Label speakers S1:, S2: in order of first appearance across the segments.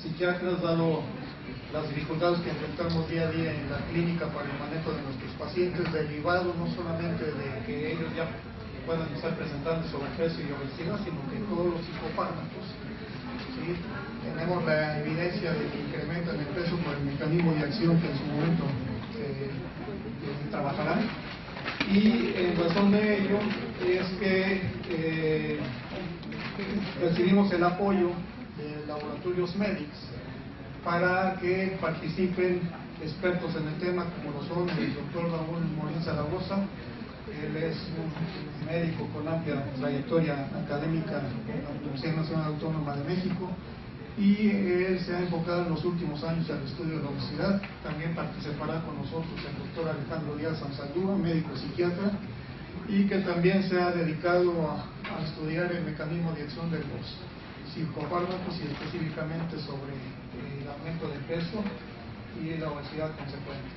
S1: psiquiatras, dado las dificultades que enfrentamos día a día en la clínica para el manejo de nuestros pacientes, derivados no solamente de que ellos ya puedan estar presentando sobrepeso y obesidad, sino que todos los psicofármacos. ¿Sí? Tenemos la evidencia de que incrementan el peso por el mecanismo de acción que en su momento trabajarán. Y en razón de ello es que recibimos el apoyo de Laboratorios Medix para que participen expertos en el tema, como lo son el doctor Raúl Morín Zaragoza. Él es un médico con amplia trayectoria académica en la Universidad Nacional Autónoma de México, y él se ha enfocado en los últimos años al estudio de la obesidad. También participará con nosotros el doctor Alejandro Díaz Sanzaldúa, médico psiquiatra, y que también se ha dedicado a estudiar el mecanismo de acción de los psicofármacos y específicamente sobre el aumento de peso y la obesidad consecuente.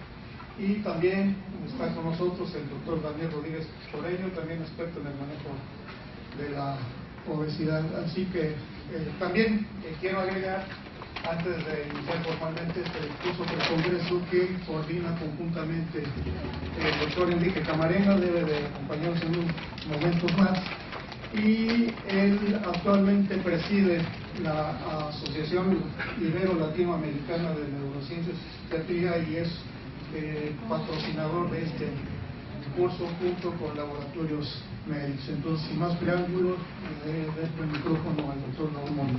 S1: Y también está con nosotros el doctor Daniel Rodríguez Corello, también experto en el manejo de la obesidad. Así que también quiero agregar, antes de iniciar formalmente este curso del Congreso, que coordina conjuntamente el doctor Enrique Camarena, debe de acompañarnos en unos momentos más, y él actualmente preside la Asociación Ibero-Latinoamericana de Neurociencias y Psiquiatría y es patrocinador de este curso junto con Laboratorios Medix. Entonces, sin más preámbulos, le dejo el micrófono al doctor Raúl Morín.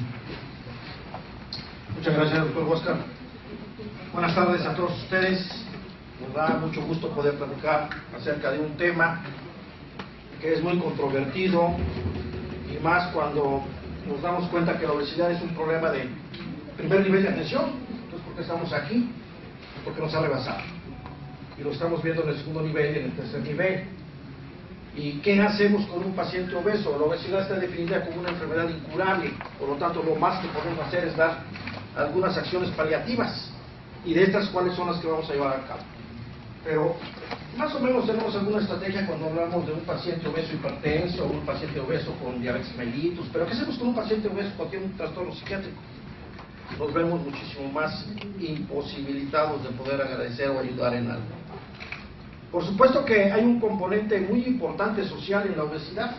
S2: Muchas gracias, doctor Oscar. Buenas tardes a todos ustedes. Nos da mucho gusto poder platicar acerca de un tema que es muy controvertido, y más cuando nos damos cuenta que la obesidad es un problema de primer nivel de atención. Entonces, ¿por qué estamos aquí? Porque nos ha rebasado, y lo estamos viendo en el segundo nivel y en el tercer nivel. ¿Y qué hacemos con un paciente obeso? La obesidad está definida como una enfermedad incurable, por lo tanto lo más que podemos hacer es dar algunas acciones paliativas, y de estas, ¿cuáles son las que vamos a llevar a cabo? Pero más o menos tenemos alguna estrategia cuando hablamos de un paciente obeso hipertenso o un paciente obeso con diabetes mellitus. Pero ¿qué hacemos con un paciente obeso que tiene un trastorno psiquiátrico? Nos vemos muchísimo más imposibilitados de poder agradecer o ayudar en algo. Por supuesto que hay un componente muy importante social en la obesidad.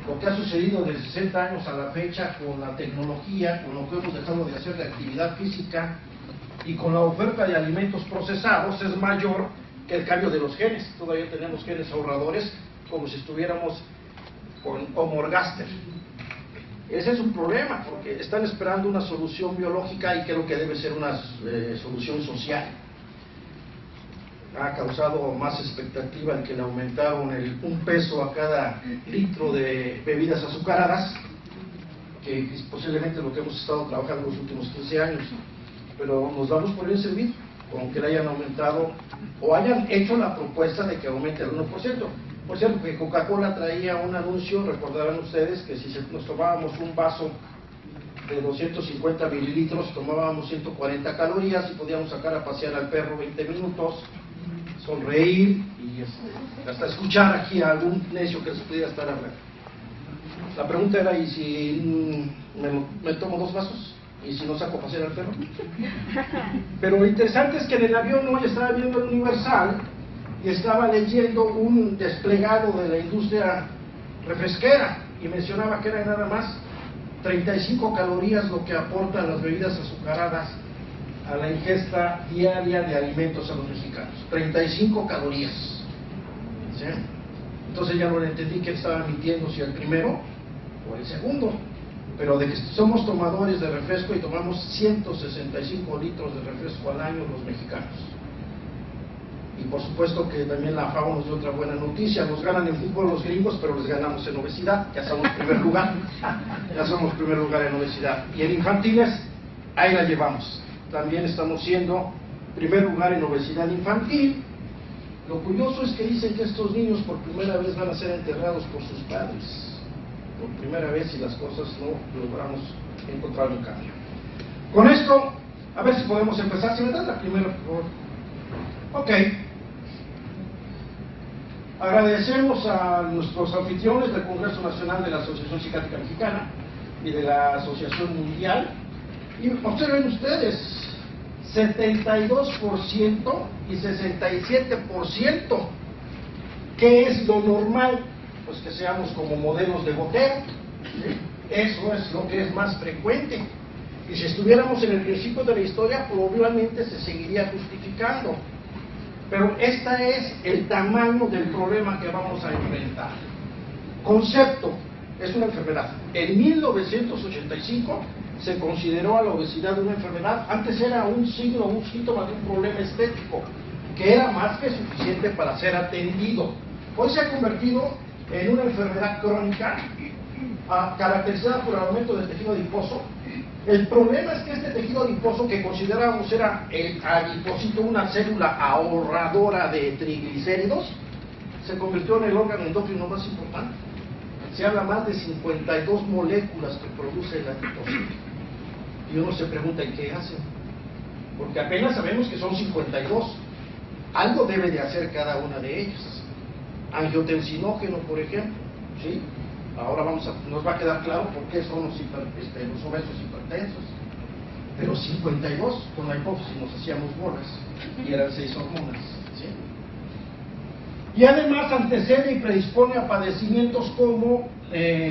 S2: Lo que ha sucedido de 60 años a la fecha con la tecnología, con lo que hemos dejado de hacer de actividad física y con la oferta de alimentos procesados es mayor que el cambio de los genes. Todavía tenemos genes ahorradores como si estuviéramos con Homo ergaster. Ese es un problema, porque están esperando una solución biológica y creo que debe ser una solución social. Ha causado más expectativa el que le aumentaron un peso a cada litro de bebidas azucaradas, que es posiblemente lo que hemos estado trabajando los últimos 15 años. Pero nos damos por bien servido con que le hayan aumentado o hayan hecho la propuesta de que aumente el 1%. Por cierto, que Coca-Cola traía un anuncio, recordarán ustedes, que si nos tomábamos un vaso de 250 mililitros, tomábamos 140 calorías y podíamos sacar a pasear al perro 20 minutos, sonreír y hasta escuchar aquí a algún necio que se pudiera estar hablando. La pregunta era, ¿y si me tomo 2 vasos? ¿Y si no saco a pasear al perro? Pero lo interesante es que en el avión hoy estaba viendo el Universal y estaba leyendo un desplegado de la industria refresquera y mencionaba que era nada más 35 calorías lo que aportan las bebidas azucaradas a la ingesta diaria de alimentos a los mexicanos. 35 calorías. ¿Sí? Entonces ya no le entendí quién estaba mintiendo, si el primero o el segundo. Pero de que somos tomadores de refresco y tomamos 165 litros de refresco al año los mexicanos. Y por supuesto que también la FAO nos dio otra buena noticia: nos ganan en fútbol los gringos, pero les ganamos en obesidad. Ya somos primer lugar, ya somos primer lugar en obesidad. Y en infantiles, ahí la llevamos. También estamos siendo primer lugar en obesidad infantil. Lo curioso es que dicen que estos niños por primera vez van a ser enterrados por sus padres. Por primera vez, y las cosas no logramos encontrar un cambio. Con esto, a ver si podemos empezar. Si me das la primera, por favor. Ok. Agradecemos a nuestros anfitriones del Congreso Nacional de la Asociación Psiquiátrica Mexicana y de la Asociación Mundial Y observen ustedes, 72% y 67%. ¿Qué es lo normal? Pues que seamos como modelos de goteo, ¿sí? Eso es lo que es más frecuente. Y si estuviéramos en el principio de la historia, probablemente se seguiría justificando. Pero este es el tamaño del problema que vamos a enfrentar. Concepto, es una enfermedad. En 1985 se consideró a la obesidad una enfermedad. Antes era un signo, un síntoma de un problema estético, que era más que suficiente para ser atendido. Hoy se ha convertido en una enfermedad crónica, caracterizada por el aumento del tejido adiposo. El problema es que este tejido adiposo, que considerábamos era el adipocito, una célula ahorradora de triglicéridos, se convirtió en el órgano endocrino más importante. Se habla más de 52 moléculas que produce el adipocito. Y uno se pregunta, ¿y qué hacen? Porque apenas sabemos que son 52. Algo debe de hacer cada una de ellas. Angiotensinógeno, por ejemplo, ¿sí? Ahora nos va a quedar claro por qué son los obesos hipertensos. Pero 52, con la hipófisis nos hacíamos bolas, y eran 6 hormonas, ¿sí? Y además antecede y predispone a padecimientos como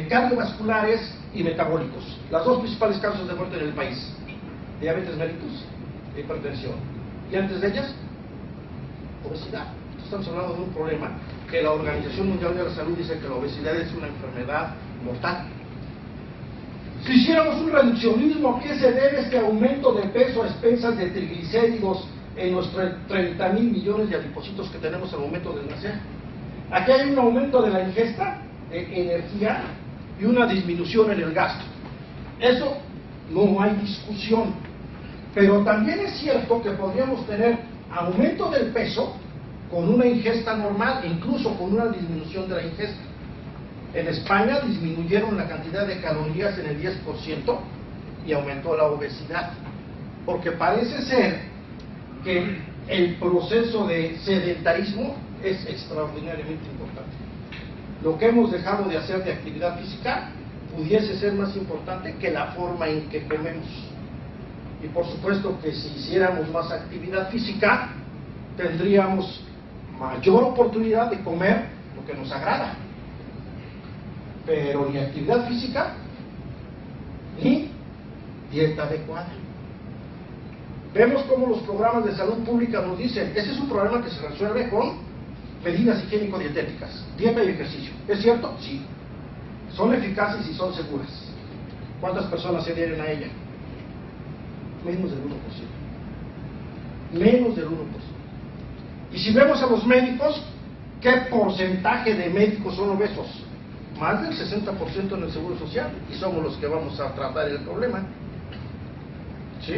S2: cardiovasculares y metabólicos. Las dos principales causas de muerte en el país: diabetes mellitus e hipertensión. Y antes de ellas, obesidad. Estamos hablando de un problema que la Organización Mundial de la Salud dice que la obesidad es una enfermedad mortal. Si hiciéramos un reduccionismo, ¿a qué se debe este aumento de peso a expensas de triglicéridos en los 30,000 millones de adipocitos que tenemos al momento de nacer? Aquí hay un aumento de la ingesta de energía y una disminución en el gasto. Eso no hay discusión. Pero también es cierto que podríamos tener aumento del peso con una ingesta normal, incluso con una disminución de la ingesta. En España disminuyeron la cantidad de calorías en el 10% y aumentó la obesidad, porque parece ser que el proceso de sedentarismo es extraordinariamente importante. Lo que hemos dejado de hacer de actividad física pudiese ser más importante que la forma en que comemos. Y por supuesto que si hiciéramos más actividad física, tendríamos mayor oportunidad de comer lo que nos agrada. Pero ni actividad física, ni dieta adecuada. Vemos cómo los programas de salud pública nos dicen, ese es un problema que se resuelve con medidas higiénico-dietéticas, dieta y ejercicio. ¿Es cierto? Sí. Son eficaces y son seguras. ¿Cuántas personas se adhieren a ella? Menos del 1%. Menos del 1%. Y si vemos a los médicos, ¿qué porcentaje de médicos son obesos? Más del 60% en el Seguro Social, y somos los que vamos a tratar el problema. ¿Sí?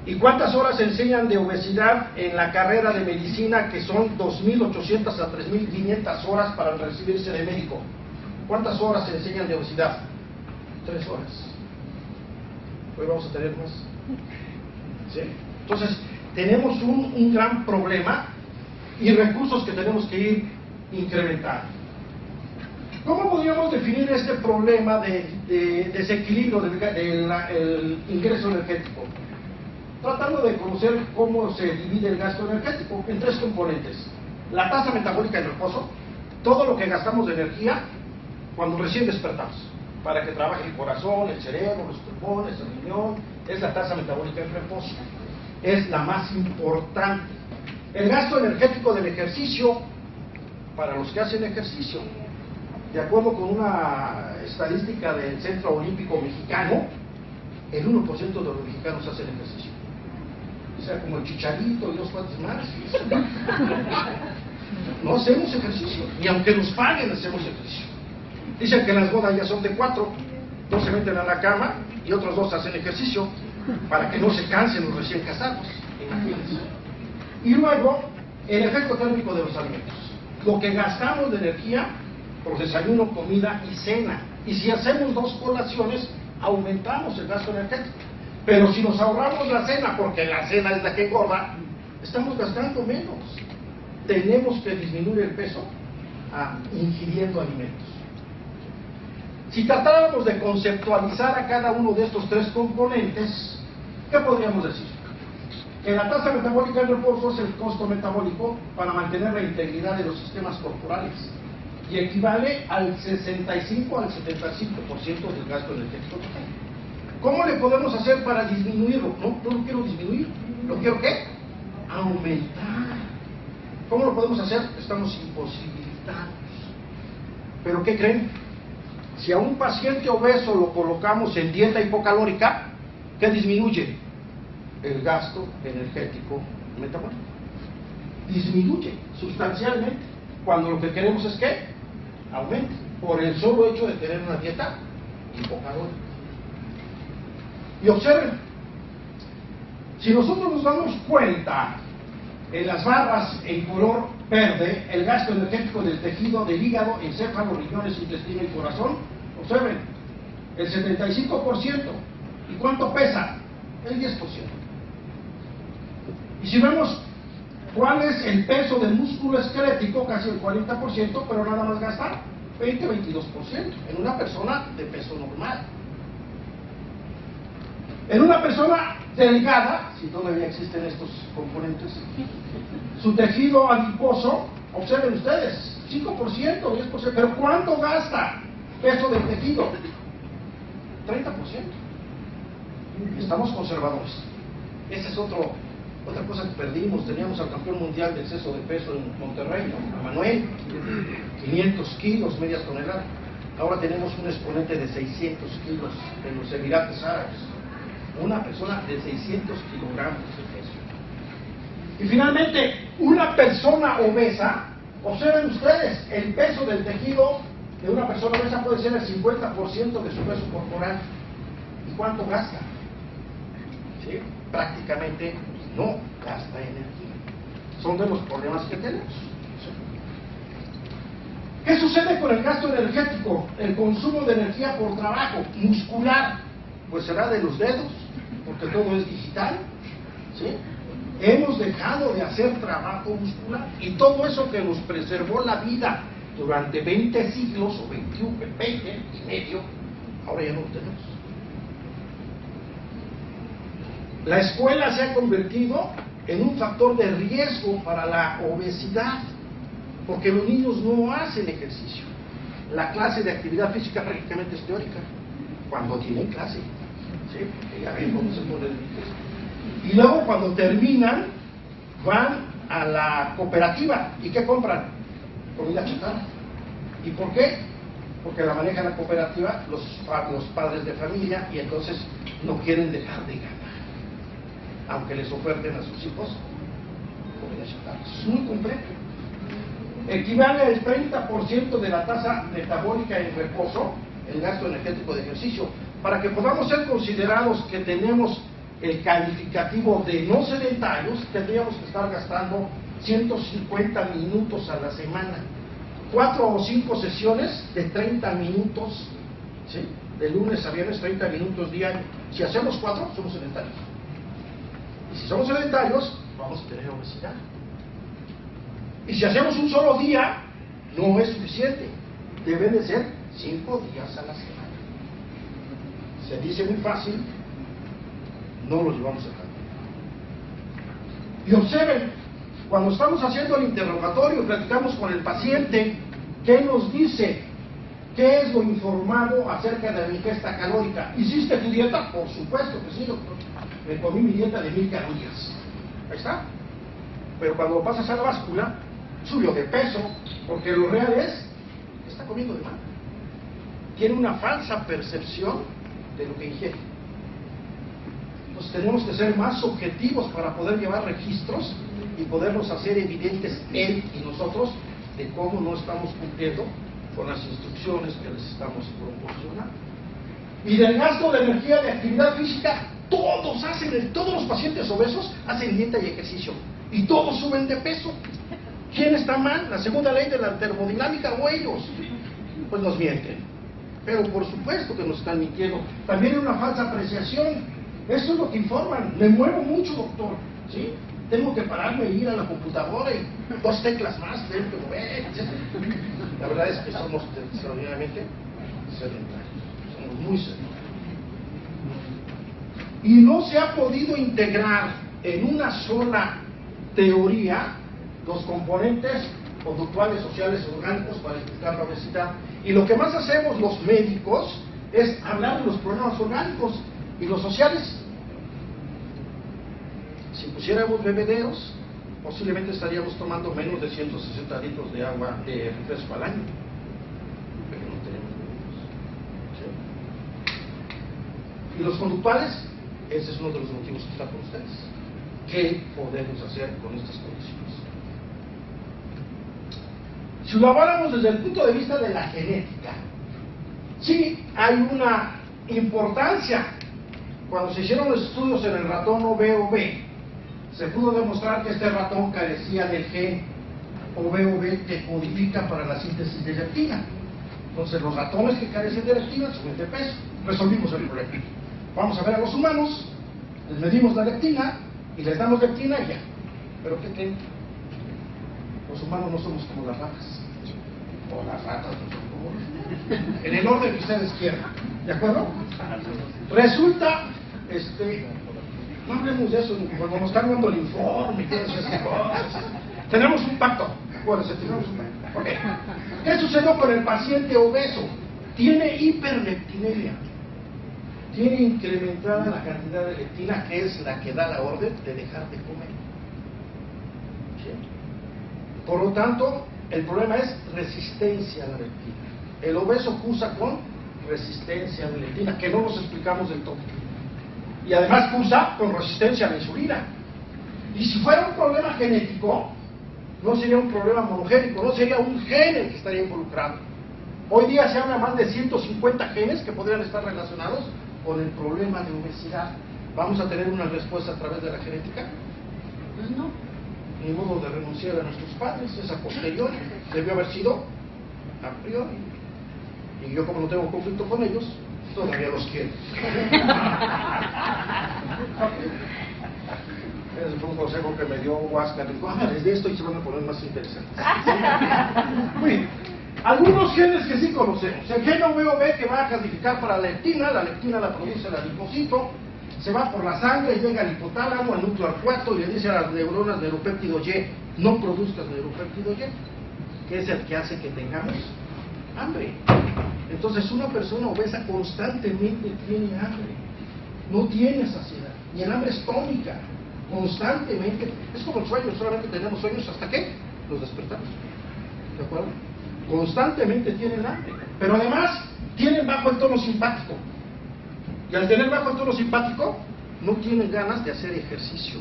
S2: ¿Y cuántas horas se enseñan de obesidad en la carrera de medicina, que son 2.800 a 3.500 horas para recibirse de médico? ¿Cuántas horas se enseñan de obesidad? 3 horas. Hoy vamos a tener más. ¿Sí? Entonces, tenemos un gran problema y recursos que tenemos que ir incrementando. ¿Cómo podríamos definir este problema de desequilibrio del ingreso energético? Tratando de conocer cómo se divide el gasto energético en 3 componentes. La tasa metabólica en reposo, todo lo que gastamos de energía cuando recién despertamos, para que trabaje el corazón, el cerebro, los pulmones, el riñón, es la tasa metabólica en reposo. Es la más importante. El gasto energético del ejercicio, para los que hacen ejercicio, de acuerdo con una estadística del Centro Olímpico Mexicano, el 1% de los mexicanos hacen ejercicio. O sea, como el Chicharito y 2 cuantos más. No hacemos ejercicio, y aunque nos paguen, hacemos ejercicio. Dicen que las bodas ya son de 4, 2 se meten a la cama y otros 2 hacen ejercicio, para que no se cansen los recién casados, imagínense. Y luego, el efecto térmico de los alimentos. Lo que gastamos de energía por desayuno, comida y cena. Y si hacemos 2 colaciones, aumentamos el gasto energético. Pero si nos ahorramos la cena, porque la cena es la que engorda, estamos gastando menos. Tenemos que disminuir el peso ingiriendo alimentos. Si tratáramos de conceptualizar a cada uno de estos tres componentes, ¿qué podríamos decir? Que la tasa metabólica en reposo es el costo metabólico para mantener la integridad de los sistemas corporales y equivale al 65 al 75% del gasto energético total. ¿Cómo le podemos hacer para disminuirlo? No lo quiero disminuir, ¿lo quiero qué? Aumentar. ¿Cómo lo podemos hacer? Estamos imposibilitados. ¿Pero qué creen? Si a un paciente obeso lo colocamos en dieta hipocalórica, ¿qué disminuye? El gasto energético metabólico. Disminuye sustancialmente, cuando lo que queremos es que aumente, por el solo hecho de tener una dieta hipocalórica. Y observen, si nosotros nos damos cuenta en las barras en color verde, el gasto energético del tejido del hígado, encéfalo, riñones, intestino y corazón, observen, el 75%. ¿Y cuánto pesa? El 10%. Y si vemos cuál es el peso del músculo esquelético, casi el 40%, pero nada más gasta 20-22% en una persona de peso normal. En una persona delgada, si todavía existen estos componentes, su tejido adiposo, observen ustedes, 5%, 10%, pero ¿cuánto gasta peso del tejido? 30%. Estamos conservadores. Esa es otra cosa que perdimos. Teníamos al campeón mundial de exceso de peso en Monterrey, ¿no? A Manuel, 500 kilos, media tonelada. Ahora tenemos un exponente de 600 kilos en los Emiratos Árabes. Una persona de 600 kilogramos de peso. Y finalmente, una persona obesa, observen ustedes, el peso del tejido de una persona obesa puede ser el 50% de su peso corporal. ¿Y cuánto gasta? ¿Sí? Prácticamente no gasta energía. Son de los problemas que tenemos. ¿Qué sucede con el gasto energético? El consumo de energía por trabajo muscular, pues será de los dedos, porque todo es digital, ¿sí? Hemos dejado de hacer trabajo muscular y todo eso que nos preservó la vida durante 20 siglos o 21, 20 y medio, ahora ya no lo tenemos. La escuela se ha convertido en un factor de riesgo para la obesidad, porque los niños no hacen ejercicio. La clase de actividad física prácticamente es teórica, cuando tienen clase, ¿sí? Porque ya ven cómo se pone el difícil. Y luego cuando terminan, van a la cooperativa, ¿y qué compran? Comida chatarra. ¿Y por qué? Porque la maneja la cooperativa los padres de familia y entonces no quieren dejar de ganar, aunque les oferten a sus hijos comida chatarra. Es muy complejo. Equivale al 30% de la tasa metabólica en reposo, el gasto energético de ejercicio. Para que podamos ser considerados que tenemos el calificativo de no sedentarios, tendríamos que estar gastando 150 minutos a la semana, 4 o 5 sesiones de 30 minutos, ¿sí? De lunes a viernes, 30 minutos diarios. Si hacemos 4, somos sedentarios. Y si somos sedentarios, vamos a tener obesidad. Y si hacemos un solo día, no es suficiente. Deben de ser 5 días a la semana. Se dice muy fácil, no lo llevamos a cabo. Y observen, cuando estamos haciendo el interrogatorio, platicamos con el paciente, ¿qué nos dice? ¿Qué es lo informado acerca de la ingesta calórica? ¿Hiciste tu dieta? Por supuesto que sí, doctor. Me comí mi dieta de 1000 calorías. Ahí está. Pero cuando pasas a la báscula, subió de peso, porque lo real es que está comiendo de más. Tiene una falsa percepción de lo que ingiere. Entonces tenemos que ser más objetivos para poder llevar registros y poderlos hacer evidentes él y nosotros de cómo no estamos cumpliendo con las instrucciones que les estamos proporcionando. Y del gasto de energía de actividad física, todos los pacientes obesos hacen dieta y ejercicio y todos suben de peso. ¿Quién está mal? ¿La segunda ley de la termodinámica o ellos? Pues nos mienten. Pero por supuesto que nos están mintiendo. También hay una falsa apreciación. Eso es lo que informan. Me muevo mucho, doctor, ¿sí? Tengo que pararme e ir a la computadora y 2 teclas más, tengo que mover, etc. La verdad es que somos extraordinariamente sedentarios, somos muy sedentarios. Y no se ha podido integrar en una sola teoría los componentes conductuales, sociales, orgánicos para explicar la obesidad. Y lo que más hacemos los médicos es hablar de los problemas orgánicos y los sociales. Si pusiéramos bebederos, posiblemente estaríamos tomando menos de 160 litros de agua de refresco al año. Pero no tenemos bebederos. ¿Sí? Y los conductuales, ese es uno de los motivos que está con ustedes. ¿Qué podemos hacer con estas condiciones? Si lo habláramos desde el punto de vista de la genética, sí hay una importancia. Cuando se hicieron los estudios en el ratón OV-OV, se pudo demostrar que este ratón carecía del gen OV-OV que codifica para la síntesis de leptina. Entonces los ratones que carecen de leptina suben de peso. Resolvimos el problema. Vamos a ver a los humanos, les medimos la leptina y les damos leptina y ya. ¿Pero qué creen? Los humanos no somos como las ratas. O las ratas no son como los... En el orden que ustedes quieran. ¿De acuerdo? Resulta, no hablemos de eso, cuando nos están dando el informe y todas esas cosas. Tenemos un pacto. Acuérdense, tenemos un pacto. Okay. ¿Qué sucedió con el paciente obeso? Tiene hiperleptinemia. Tiene incrementada la cantidad de leptina, que es la que da la orden de dejar de comer. ¿Sí? Por lo tanto, el problema es resistencia a la leptina. El obeso cursa con resistencia a la leptina, que no nos explicamos del todo. Y además cursa con resistencia a la insulina. Y si fuera un problema genético, no sería un problema monogénico, no sería un gen el que estaría involucrado. Hoy día se habla más de 150 genes que podrían estar relacionados con el problema de obesidad. ¿Vamos a tener una respuesta a través de la genética? Pues no. Ni modo de renunciar a nuestros padres, es a posteriori, debió haber sido a priori. Y yo, como no tengo conflicto con ellos, todavía los quiero. Ese fue un consejo que me dio Huáscar. Desde esto y se van a poner más interesantes. Muy bien. Algunos genes que sí conocemos. El gen OV-OV que va a codificar para la leptina la produce el adipocito, se va por la sangre, llega al hipotálamo, al núcleo arcuato y le dice a las neuronas neuropéptido Y, no produzcas neuropéptido Y, que es el que hace que tengamos hambre. Entonces una persona obesa constantemente tiene hambre, no tiene saciedad, y el hambre es tónica, constantemente. Es como el sueño, solamente tenemos sueños hasta que los despertamos. ¿De acuerdo? Constantemente tienen hambre, pero además tienen bajo el tono simpático. Y al tener bajo el tono simpático, no tienen ganas de hacer ejercicio.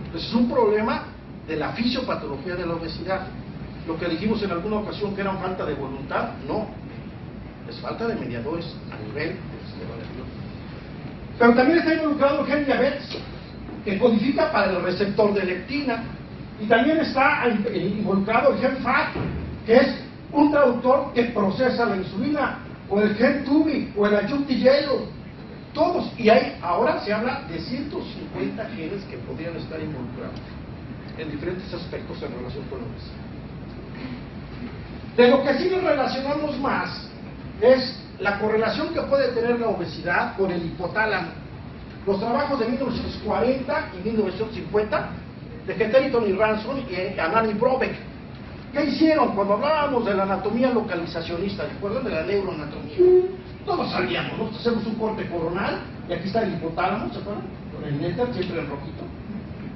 S2: Entonces es un problema de la fisiopatología de la obesidad. Lo que dijimos en alguna ocasión que era falta de voluntad, no. Es falta de mediadores a nivel del sistema nervioso. Pero también está involucrado el gen diabetes, que codifica para el receptor de leptina. Y también está involucrado el gen FAT, que es un traductor que procesa la insulina, o el gen TUBI, o el AYUCTI-YELO. Todos, y ahora se habla de 150 genes que podrían estar involucrados en diferentes aspectos en relación con la obesidad. De lo que sí nos relacionamos más es la correlación que puede tener la obesidad con el hipotálamo. Los trabajos de 1940 y 1950 de Hetherington y Ranson y Anand y Brobeck. ¿Qué hicieron? Cuando hablábamos de la anatomía localizacionista, ¿recuerdan de la neuroanatomía? Todos sabíamos, ¿no? Hacemos un corte coronal y aquí está el hipotálamo, ¿se acuerdan? Con el néter, siempre en rojito.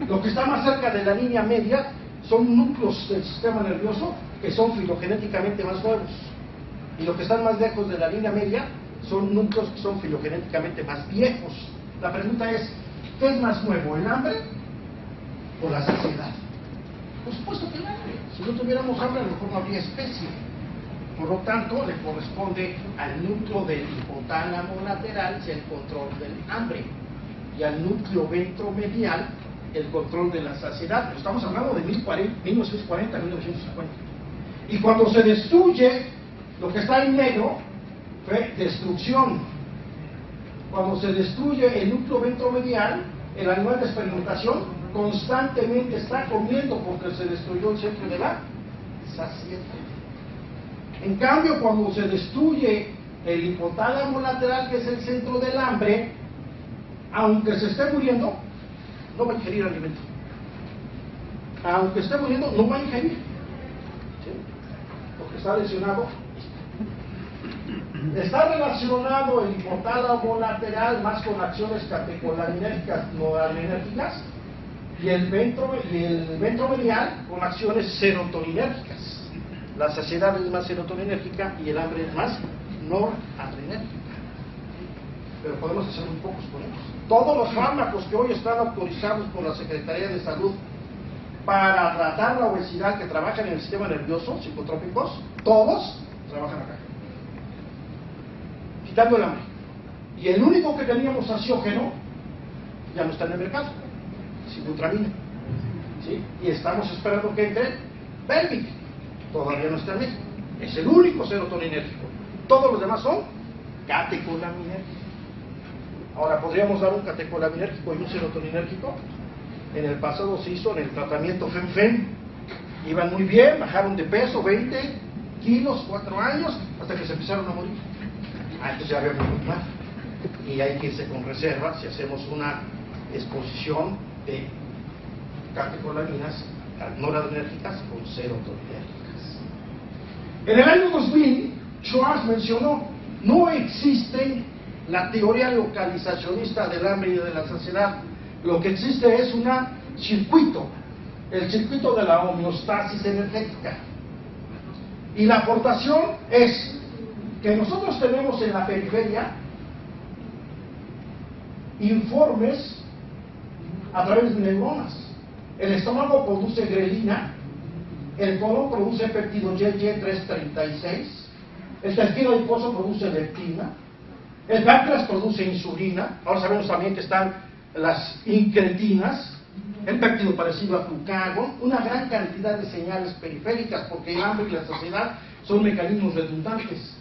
S2: Lo que está más cerca de la línea media son núcleos del sistema nervioso que son filogenéticamente más nuevos. Y lo que están más lejos de la línea media son núcleos que son filogenéticamente más viejos. La pregunta es, ¿qué es más nuevo, el hambre o la saciedad? Por supuesto que el hambre. Si no tuviéramos hambre, a lo mejor no habría especie. Por lo tanto, le corresponde al núcleo del hipotálamo lateral el control del hambre y al núcleo ventromedial el control de la saciedad. Estamos hablando de 1940 a 1950. Y cuando se destruye lo que está en negro, fue destrucción. Cuando se destruye el núcleo ventromedial, el animal de experimentación constantemente está comiendo porque se destruyó el centro de la saciedad. En cambio, cuando se destruye el hipotálamo lateral, que es el centro del hambre, aunque se esté muriendo, no va a ingerir alimento. Aunque esté muriendo, no va a ingerir. ¿Sí? Porque está lesionado. Está relacionado el hipotálamo lateral más con acciones catecolaminérgicas, noradrenérgicas, y el ventromedial con acciones serotoninérgicas. La saciedad es más serotoninérgica y el hambre es más noradrenérgica. Pero podemos hacer muy pocos con ellos. Todos los fármacos que hoy están autorizados por la Secretaría de Salud para tratar la obesidad, que trabajan en el sistema nervioso, psicotrópicos, todos trabajan acá, quitando el hambre. Y el único que teníamos ansiógeno ya no está en el mercado, sibutramina, ¿sí? Y estamos esperando que entre Belvic, todavía no está en México. Es el único serotoninérgico. Todos los demás son catecolaminérgicos. Ahora, ¿podríamos dar un catecolaminérgico y un serotoninérgico? En el pasado se hizo en el tratamiento FEMFEM. Iban muy bien, bajaron de peso, 20 kilos, 4 años, hasta que se empezaron a morir. Entonces ya había muy mal. Y hay que irse con reserva si hacemos una exposición de catecolaminas noradrenérgicas con serotoninérgicas. En el año 2000, Schwartz mencionó, no existe la teoría localizacionista del hambre y de la saciedad. Lo que existe es un circuito, el circuito de la homeostasis energética. Y la aportación es que nosotros tenemos en la periferia informes a través de neuronas. El estómago produce grelina, el colon produce péptido YY336, el tejido adiposo produce leptina, el páncreas produce insulina. Ahora sabemos también que están las incretinas, el péptido parecido a glucagón, una gran cantidad de señales periféricas, porque el hambre y la saciedad son mecanismos redundantes.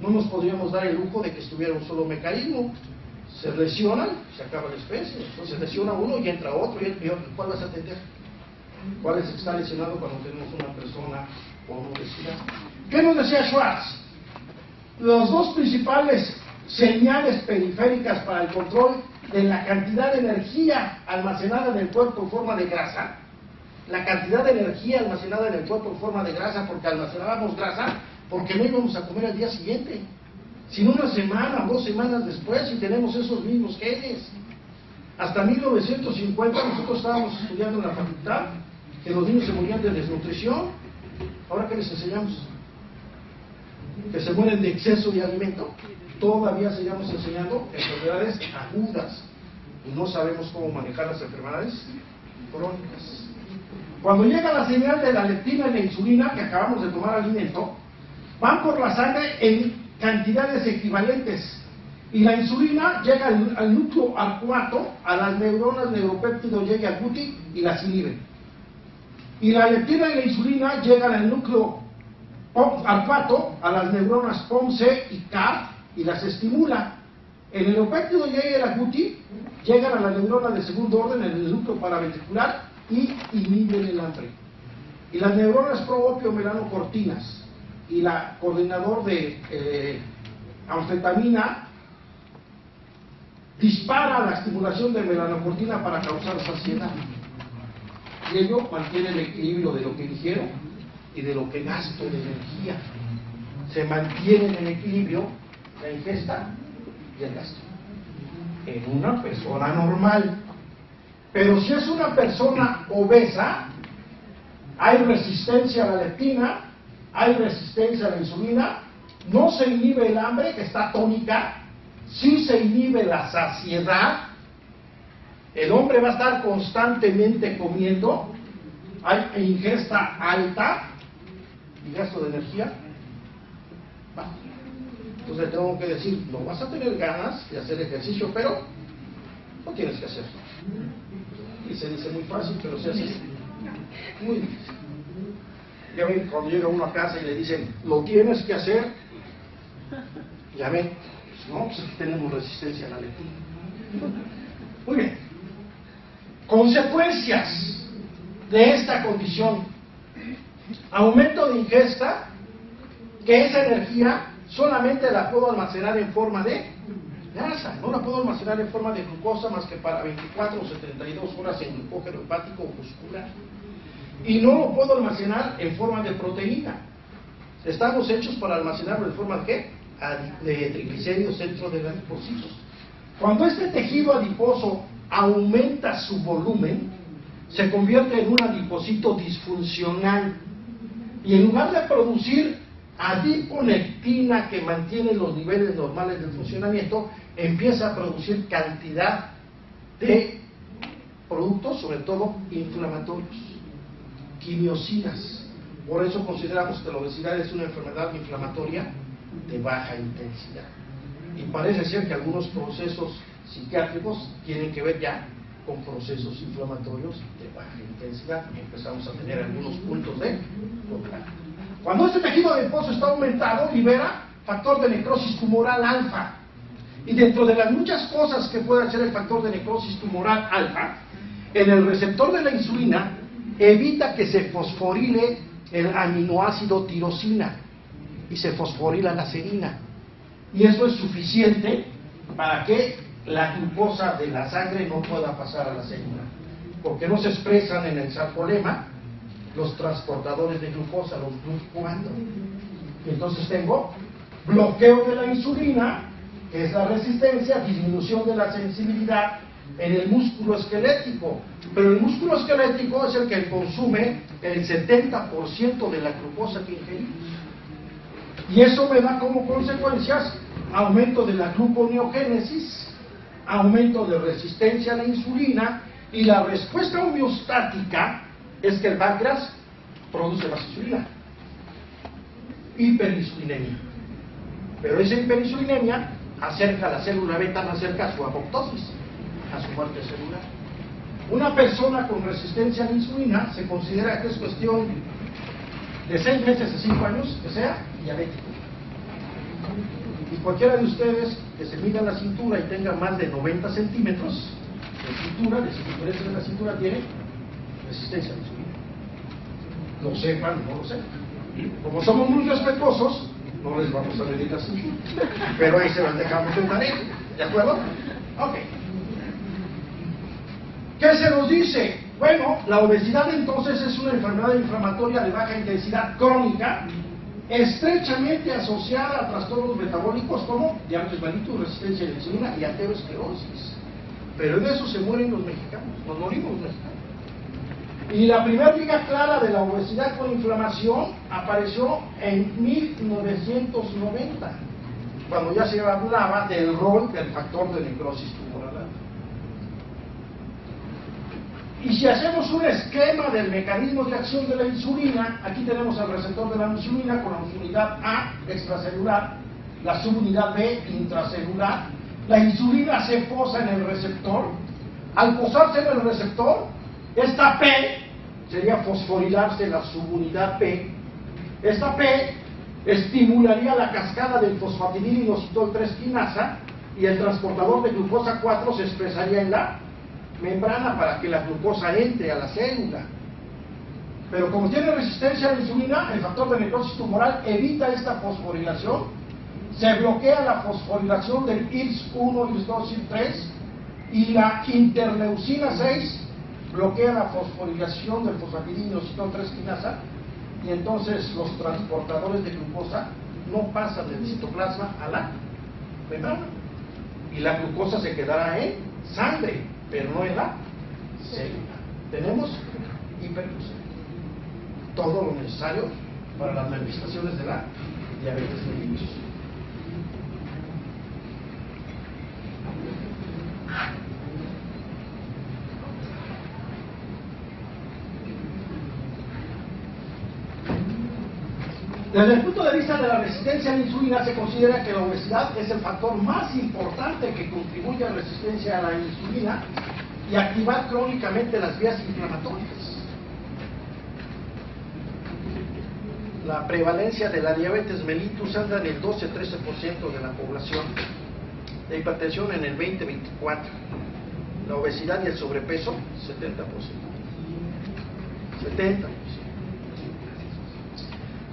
S2: No nos podríamos dar el lujo de que estuviera un solo mecanismo. Se lesionan, se acaba la especie. Entonces lesiona uno y entra otro, y otro. ¿Cuál vas a atender? ¿Cuál es el que está lesionado cuando tenemos una persona con obesidad? ¿Qué nos decía Schwartz? Los dos principales señales periféricas para el control de la cantidad de energía almacenada en el cuerpo en forma de grasa, la cantidad de energía almacenada en el cuerpo en forma de grasa, porque almacenábamos grasa porque no íbamos a comer al día siguiente, sino una semana o 2 semanas después, y tenemos esos mismos genes. Hasta 1950 nosotros estábamos estudiando en la facultad que los niños se morían de desnutrición. ¿Ahora qué les enseñamos? Que se mueren de exceso de alimento. Todavía seguimos enseñando enfermedades agudas y no sabemos cómo manejar las enfermedades crónicas. Cuando llega la señal de la leptina y la insulina, que acabamos de tomar alimento, van por la sangre en cantidades equivalentes, y la insulina llega al núcleo arcuato, a las neuronas neuropéptido Y al guti, y las inhiben. Y la leptina y la insulina llegan al núcleo arcuato, a las neuronas POMC y CAR, y las estimula. El neuropéptido Y al guti llegan a la neurona de segundo orden en el núcleo paraventricular y inhiben el hambre. Y las neuronas proopio melanocortinas y la coordinador de anfetamina dispara la estimulación de melanocortina para causar saciedad, y ello mantiene el equilibrio de lo que ingiero y de lo que gasto de energía. Se mantiene en equilibrio la ingesta y el gasto en una persona normal. Pero si es una persona obesa, hay resistencia a la leptina, hay resistencia a la insulina, no se inhibe el hambre, que está tónica, sí se inhibe la saciedad. El hombre va a estar constantemente comiendo, hay ingesta alta y gasto de energía bajo. Entonces tengo que decir, no vas a tener ganas de hacer ejercicio, pero no tienes que hacerlo. Y se dice muy fácil, pero se hace muy difícil. Ya ven, cuando llega uno a casa y le dicen, lo tienes que hacer, ya ven, no, pues aquí tenemos resistencia a la leptina. Muy bien. Consecuencias de esta condición: aumento de ingesta, que esa energía solamente la puedo almacenar en forma de grasa, no la puedo almacenar en forma de glucosa más que para 24 o 72 horas en glucógeno hepático o muscular. Y no lo puedo almacenar en forma de proteína. Estamos hechos para almacenarlo en forma de ¿qué? De triglicéridos dentro de los adipocitos. Cuando este tejido adiposo aumenta su volumen, se convierte en un adipocito disfuncional. Y en lugar de producir adiponectina que mantiene los niveles normales de funcionamiento, empieza a producir cantidad de productos, sobre todo inflamatorios, quimiosinas. Por eso consideramos que la obesidad es una enfermedad inflamatoria de baja intensidad. Y parece ser que algunos procesos psiquiátricos tienen que ver ya con procesos inflamatorios de baja intensidad. Y empezamos a tener algunos puntos de contacto. Cuando este tejido adiposo está aumentado, libera factor de necrosis tumoral alfa. Y dentro de las muchas cosas que puede hacer el factor de necrosis tumoral alfa, en el receptor de la insulina evita que se fosforile el aminoácido tirosina y se fosforila la serina. Y eso es suficiente para que la glucosa de la sangre no pueda pasar a la célula, porque no se expresan en el sarcolema los transportadores de glucosa, los GLUT4. Y entonces tengo bloqueo de la insulina, que es la resistencia, disminución de la sensibilidad en el músculo esquelético. Pero el músculo esquelético es el que consume el 70% de la glucosa que ingerimos. Y eso me da como consecuencias aumento de la gluconeogénesis, aumento de resistencia a la insulina, y la respuesta homeostática es que el páncreas produce más insulina. Hiperinsulinemia. Pero esa hiperinsulinemia acerca a la célula beta, no acerca a su apoptosis, a su muerte celular. Una persona con resistencia a la insulina se considera que es cuestión de 6 meses a 5 años que sea diabético. Y cualquiera de ustedes que se mida la cintura y tenga más de 90 centímetros de cintura, de circunferencia de la cintura, tiene resistencia a la insulina. Lo sepan, no lo sepan. Como somos muy respetuosos, no les vamos a medir la cintura, pero ahí se las dejamos de tarea, ¿de acuerdo? Ok. ¿Qué se nos dice? Bueno, la obesidad entonces es una enfermedad inflamatoria de baja intensidad crónica, estrechamente asociada a trastornos metabólicos como diabetes mellitus, resistencia a la insulina y aterosclerosis. Pero en eso se mueren los mexicanos, nos morimos los mexicanos. Y la primera liga clara de la obesidad con inflamación apareció en 1990, cuando ya se hablaba del rol del factor de necrosis tumoral alfa. Y si hacemos un esquema del mecanismo de acción de la insulina, aquí tenemos el receptor de la insulina con la unidad A extracelular, la subunidad B intracelular. La insulina se posa en el receptor. Al posarse en el receptor, esta P sería fosforilarse la subunidad P. Esta P estimularía la cascada del fosfatidilinositol 3 quinasa y el transportador de glucosa 4 se expresaría en la membrana para que la glucosa entre a la célula. Pero como tiene resistencia a la insulina, el factor de necrosis tumoral evita esta fosforilación, se bloquea la fosforilación del IRS1, IRS2, IRS3, y la interleucina 6 bloquea la fosforilación del fosfatidilinositol 3 quinasa, y entonces los transportadores de glucosa no pasan del citoplasma a la membrana, y la glucosa se quedará en sangre, pero no en la célula. Tenemos hiperglucemia. Todo lo necesario para las manifestaciones de la diabetes mellitus. Desde el punto de vista de la resistencia a la insulina, se considera que la obesidad es el factor más importante que contribuye a la resistencia a la insulina y activar crónicamente las vías inflamatorias. La prevalencia de la diabetes mellitus anda en el 12-13% de la población, la hipertensión en el 20-24%, la obesidad y el sobrepeso 70%.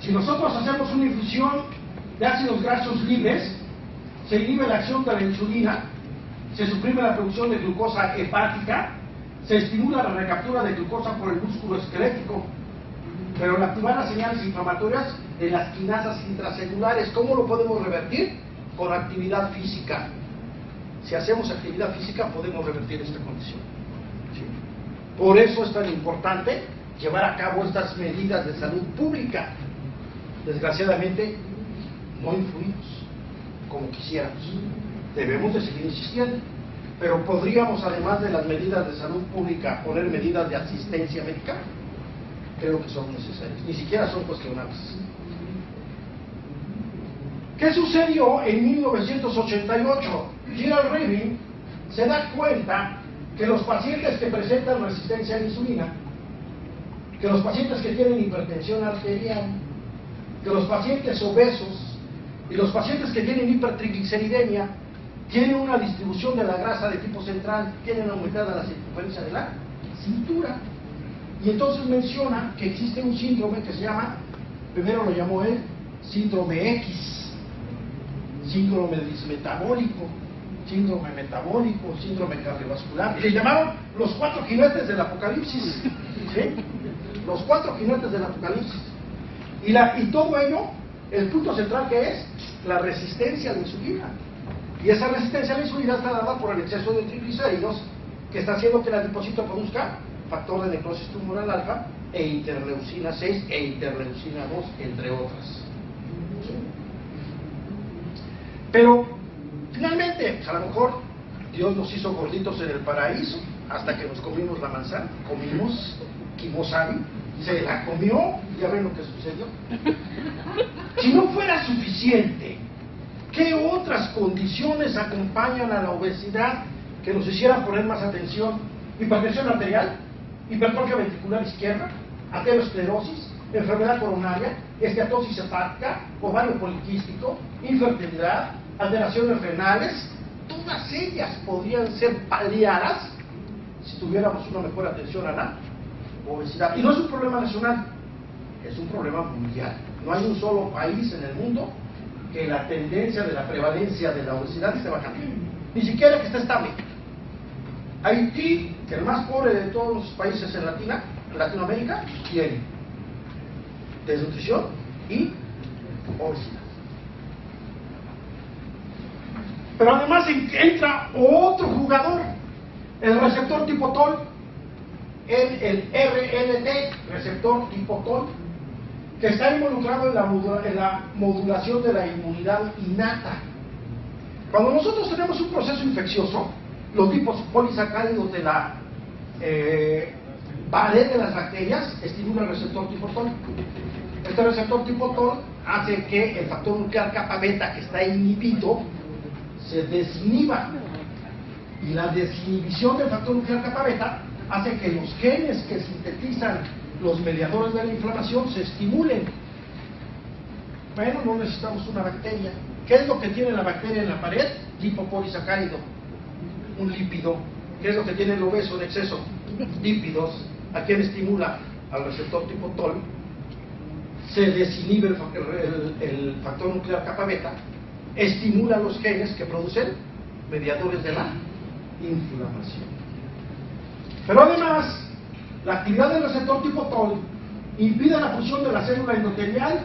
S2: Si nosotros hacemos una infusión de ácidos grasos libres, se inhibe la acción de la insulina, se suprime la producción de glucosa hepática, se estimula la recaptura de glucosa por el músculo esquelético, pero al activar las señales inflamatorias de las quinasas intracelulares. ¿Cómo lo podemos revertir? Con actividad física. Si hacemos actividad física podemos revertir esta condición. ¿Sí? Por eso es tan importante llevar a cabo estas medidas de salud pública. Desgraciadamente no influimos como quisiéramos. Debemos de seguir insistiendo, pero podríamos, además de las medidas de salud pública, poner medidas de asistencia médica. Creo que son necesarias, ni siquiera son cuestionables. ¿Qué sucedió en 1988? Gerald Revin se da cuenta que los pacientes que presentan resistencia a la insulina, que los pacientes que tienen hipertensión arterial, que los pacientes obesos y los pacientes que tienen hipertrigliceridemia tienen una distribución de la grasa de tipo central, tienen aumentada la circunferencia de la cintura. Y entonces menciona que existe un síndrome que se llama, primero lo llamó él, síndrome X, síndrome dismetabólico, síndrome metabólico, síndrome cardiovascular. Y le llamaron los 4 jinetes del apocalipsis. ¿Sí? Los 4 jinetes del apocalipsis. Y todo ello, el punto central que es la resistencia a la insulina. Y esa resistencia a la insulina está dada por el exceso de triglicéridos, que está haciendo que el adipocito produzca factor de necrosis tumoral alfa e interleucina 6 e interleucina 2, entre otras. Pero finalmente, pues a lo mejor Dios nos hizo gorditos en el paraíso hasta que nos comimos la manzana, comimos kimosabi, se la comió, ya ven lo que sucedió. Si no fuera suficiente, ¿qué otras condiciones acompañan a la obesidad que nos hicieran poner más atención? Hipertensión arterial, hipertrofia ventricular izquierda, aterosclerosis, enfermedad coronaria, esteatosis hepática, ovario poliquístico, infertilidad, alteraciones renales. Todas ellas podrían ser paliadas si tuviéramos una mejor atención a la obesidad. Y no es un problema nacional, es un problema mundial. No hay un solo país en el mundo que la tendencia de la prevalencia de la obesidad esté bajando, ni siquiera que esté estable. Haití, que es el más pobre de todos los países en Latinoamérica, tiene desnutrición y obesidad. Pero además entra otro jugador, el receptor tipo TOL, el RNT, receptor tipo TOL, que está involucrado en la modulación de la inmunidad innata. Cuando nosotros tenemos un proceso infeccioso, los tipos polisacáridos de la pared de las bacterias estimulan el receptor tipo TOL. Este receptor tipo TOL hace que el factor nuclear kappa beta, que está inhibido, se desinhiba. Y la desinhibición del factor nuclear kappa beta hace que los genes que sintetizan los mediadores de la inflamación se estimulen. Bueno, no necesitamos una bacteria. ¿Qué es lo que tiene la bacteria en la pared? Lipopolisacárido, un lípido. ¿Qué es lo que tiene el obeso en exceso? Lípidos. ¿A quién estimula? Al receptor tipo TOL. Se desinhibe el factor nuclear kappa beta, estimula los genes que producen mediadores de la inflamación. Pero además, la actividad del receptor tipo TOL impide la función de la célula endotelial.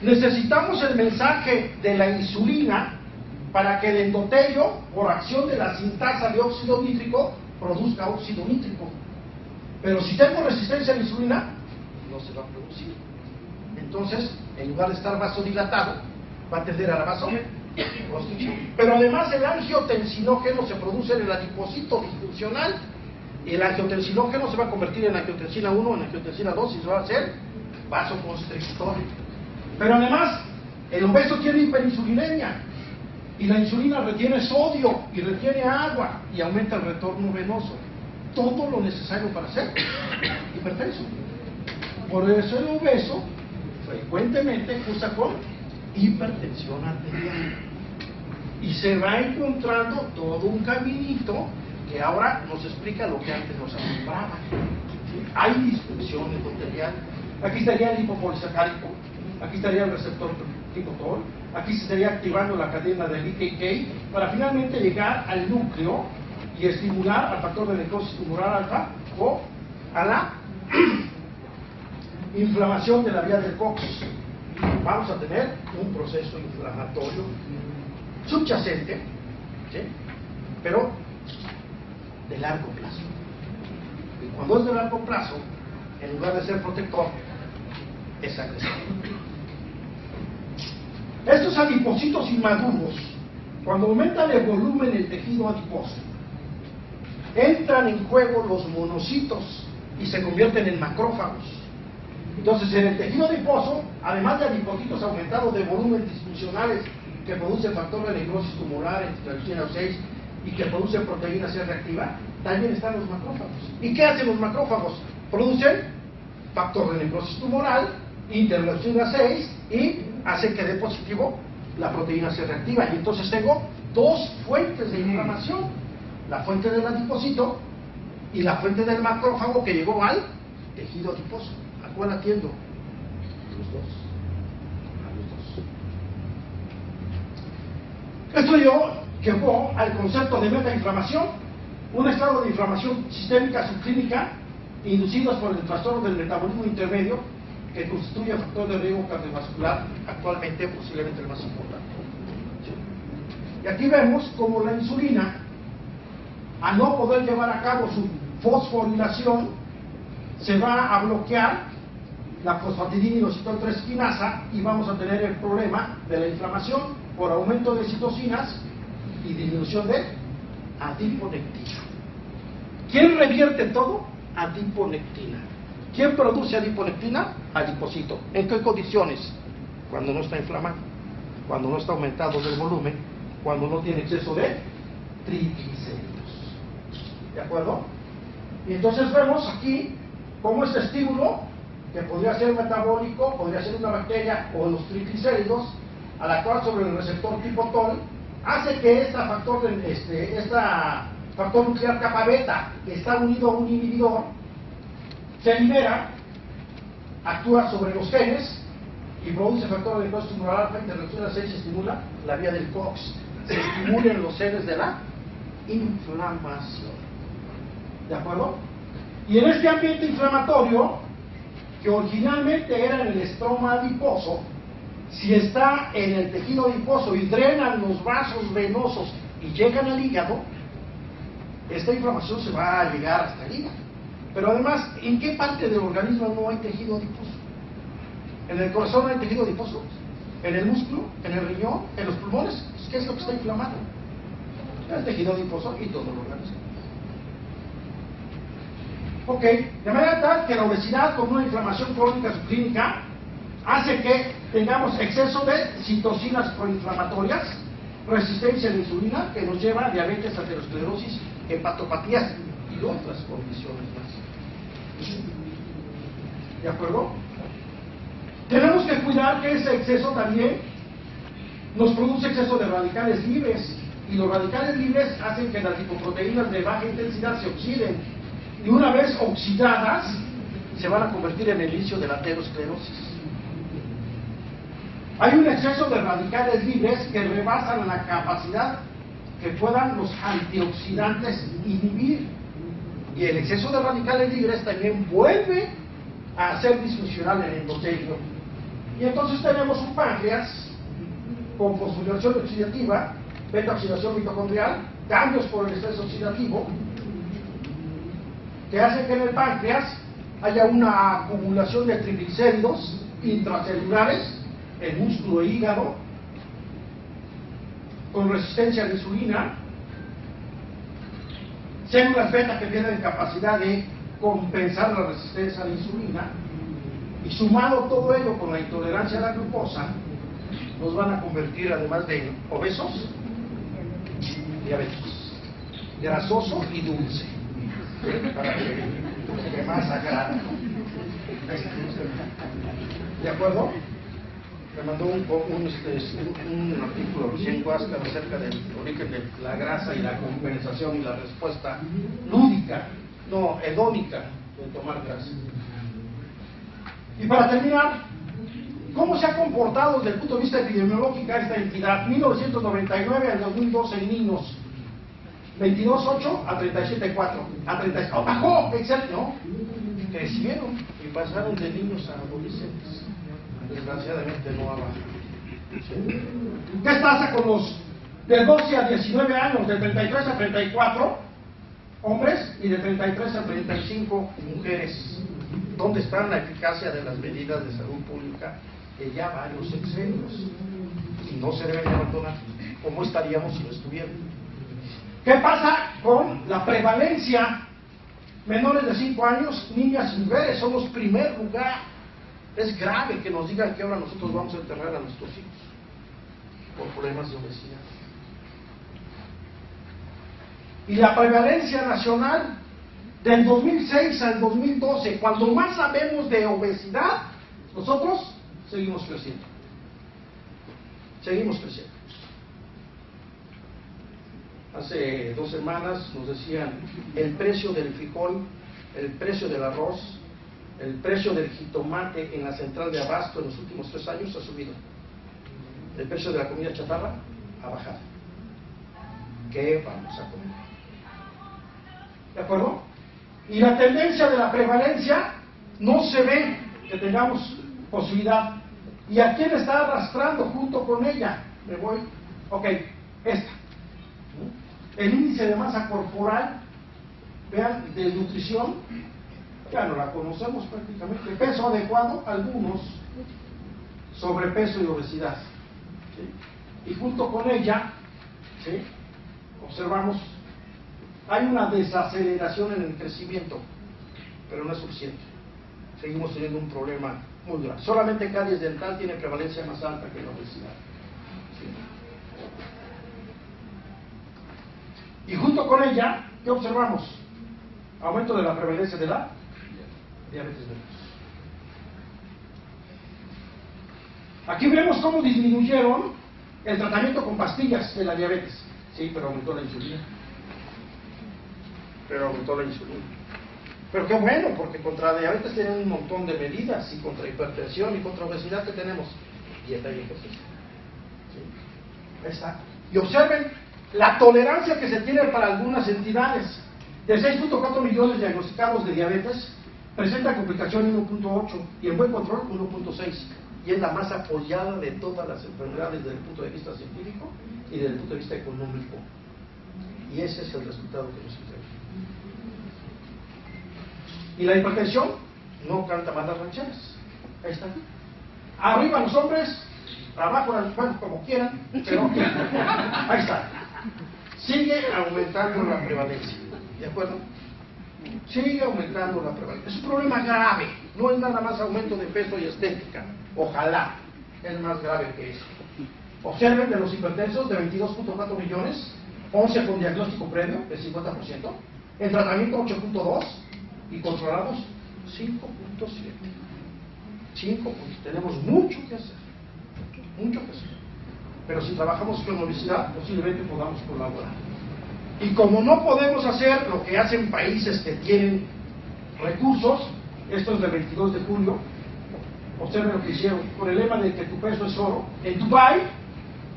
S2: Necesitamos el mensaje de la insulina para que el endotelio, por acción de la sintasa de óxido nítrico, produzca óxido nítrico. Pero si tengo resistencia a la insulina, no se va a producir. Entonces, en lugar de estar vasodilatado, va a tender a la vasoconstricción. Pero además el angiotensinógeno se produce en el adipocito disfuncional. Y el angiotensinógeno se va a convertir en angiotensina 1, en angiotensina 2 y se va a hacer vasoconstrictor. Pero además, el obeso tiene hiperinsulinemia. Y la insulina retiene sodio y retiene agua y aumenta el retorno venoso. Todo lo necesario para ser hipertenso. Por eso el obeso frecuentemente cursa con hipertensión arterial. Y se va encontrando todo un caminito que ahora nos explica lo que antes nos asombraba. Hay disfunción endotelial. Aquí estaría el lipopolisacárico, aquí estaría el receptor tipo TOL, aquí se estaría activando la cadena del IKK para finalmente llegar al núcleo y estimular al factor de necrosis tumoral alfa o a la inflamación de la vía del COX. Vamos a tener un proceso inflamatorio subyacente, ¿sí?, pero de largo plazo. Y cuando es de largo plazo, en lugar de ser protector, es agresivo. Estos adipocitos inmaduros, cuando aumentan el volumen del tejido adiposo, entran en juego los monocitos y se convierten en macrófagos. Entonces, en el tejido adiposo, además de adipocitos aumentados de volumen disfuncionales que producen factor de necrosis tumoral, interleucina 6, y que producen proteína C reactiva, también están los macrófagos. ¿Y qué hacen los macrófagos? Producen factor de necrosis tumoral, interleucina 6, y hacen que dé positivo la proteína C reactiva. Y entonces tengo dos fuentes de inflamación: la fuente del adipocito y la fuente del macrófago que llegó al tejido adiposo. ¿A cuál atiendo? Los dos. A los dos. Esto llevó al concepto de metainflamación, un estado de inflamación sistémica subclínica inducidos por el trastorno del metabolismo intermedio que constituye factor de riesgo cardiovascular, actualmente posiblemente el más importante. Y aquí vemos como la insulina, al no poder llevar a cabo su fosforilación, se va a bloquear la fosfatidina 3 quinasa y vamos a tener el problema de la inflamación por aumento de citocinas y disminución de adiponectina. ¿Quién revierte todo? Adiponectina. ¿Quién produce adiponectina? Adipocito. ¿En qué condiciones? Cuando no está inflamado, cuando no está aumentado del volumen, cuando no tiene exceso de triglicéridos. ¿De acuerdo? Y entonces vemos aquí cómo este estímulo, que podría ser metabólico, podría ser una bacteria o los triglicéridos, al actuar sobre el receptor tipo TOL, hace que esta factor nuclear kappa beta, que está unido a un inhibidor, se libera, actúa sobre los genes y produce factor de necrosis tumoral alfa, interleucina 6, y estimula la vía del COX. Se estimulan los genes de la inflamación. ¿De acuerdo? Y en este ambiente inflamatorio, que originalmente era en el estroma adiposo, si está en el tejido adiposo y drenan los vasos venosos y llegan al hígado, esta inflamación se va a llegar hasta el hígado. Pero además, ¿en qué parte del organismo no hay tejido adiposo? ¿En el corazón no hay tejido adiposo? ¿En el músculo? ¿En el riñón? ¿En los pulmones? ¿Qué es lo que está inflamado? El tejido adiposo y todo el organismo. Ok, de manera tal que la obesidad, con una inflamación crónica subclínica, hace que tengamos exceso de citocinas proinflamatorias, resistencia a la insulina, que nos lleva a diabetes, aterosclerosis, hepatopatías y otras condiciones más. ¿De acuerdo? Tenemos que cuidar que ese exceso también nos produce exceso de radicales libres, y los radicales libres hacen que las lipoproteínas de baja intensidad se oxiden, y una vez oxidadas se van a convertir en el inicio de la aterosclerosis. Hay un exceso de radicales libres que rebasan la capacidad que puedan los antioxidantes inhibir, y el exceso de radicales libres también vuelve a ser disfuncional en el endotelio. Y entonces tenemos un páncreas con fosforilación oxidativa, beta-oxidación mitocondrial, cambios por el estrés oxidativo, que hace que en el páncreas haya una acumulación de triglicéridos intracelulares en músculo e hígado, con resistencia a la insulina, células beta que tienen capacidad de compensar la resistencia a la insulina, y sumado todo ello con la intolerancia a la glucosa, nos van a convertir, además de obesos, diabéticos, grasoso y dulce, para que más agrada. ¿De acuerdo? Me mandó un artículo recién Huáscar acerca del origen de la grasa y la compensación y la respuesta lúdica, no hedónica, de tomar grasa. Y para terminar, ¿Cómo se ha comportado desde el punto de vista epidemiológico esta entidad? 1999 al 2012 en niños, 22.8 a 37.4, a 30, bajó, exacto, ¿no? Crecieron y pasaron de niños a adolescentes. Desgraciadamente no ha bajado. ¿Sí? ¿Qué pasa con los de 12 a 19 años, de 33 a 34 hombres y de 33 a 35 mujeres? ¿Dónde está la eficacia de las medidas de salud pública de ya varios sexenios? Y no se deben abandonar. ¿Cómo estaríamos si no estuvieran? ¿Qué pasa con la prevalencia? Menores de 5 años, niñas y mujeres, somos primer lugar. Es grave que nos digan que ahora nosotros vamos a enterrar a nuestros hijos por problemas de obesidad. Y la prevalencia nacional del 2006 al 2012, cuando más sabemos de obesidad, nosotros seguimos creciendo. Seguimos creciendo. Hace 2 semanas nos decían el precio del frijol, el precio del arroz, el precio del jitomate en la central de abasto en los últimos 3 años ha subido. El precio de la comida chatarra ha bajado. ¿Qué vamos a comer? ¿De acuerdo? Y la tendencia de la prevalencia no se ve que tengamos posibilidad. ¿Y a quién está arrastrando junto con ella? Me voy. Ok, esta. El índice de masa corporal, vean, de nutrición, ya no la conocemos prácticamente. Peso adecuado, algunos, sobrepeso y obesidad. ¿Sí? Y junto con ella, ¿sí?, observamos, hay una desaceleración en el crecimiento, pero no es suficiente. Seguimos teniendo un problema muy grave. Solamente caries dental tiene prevalencia más alta que la obesidad. ¿Sí? Y junto con ella, ¿qué observamos? Aumento de la prevalencia de la diabetes mellitus. Aquí vemos cómo disminuyeron el tratamiento con pastillas de la diabetes. Sí, pero aumentó la insulina. Pero qué bueno, porque contra la diabetes tienen un montón de medidas, y contra hipertensión y contra obesidad, que tenemos dieta y ejercicio. ¿Sí? Ahí está. Y observen la tolerancia que se tiene para algunas entidades. De 6.4 millones diagnosticados de diabetes, presenta complicación 1.8 y en buen control 1.6. Y es la más apoyada de todas las enfermedades desde el punto de vista científico y desde el punto de vista económico. Y ese es el resultado que nos interesa. Y la hipertensión no canta más las rancheras. Ahí está. Arriba los hombres, abajo las mujeres, como quieran, pero ahí está. Sigue aumentando la prevalencia. ¿De acuerdo? Sigue aumentando la prevalencia. Es un problema grave. No es nada más aumento de peso y estética. Ojalá. Es más grave que eso. Observen, de los hipertensos de 22.4 millones, 11 con diagnóstico previo, el 50%, en tratamiento 8.2 y controlados 5.7. 5 puntos. Tenemos mucho que hacer. Mucho que hacer. Pero si trabajamos con obesidad, posiblemente podamos colaborar. Y como no podemos hacer lo que hacen países que tienen recursos, esto es del 22 de julio, observen lo que hicieron, con el lema de que tu peso es oro. En Dubái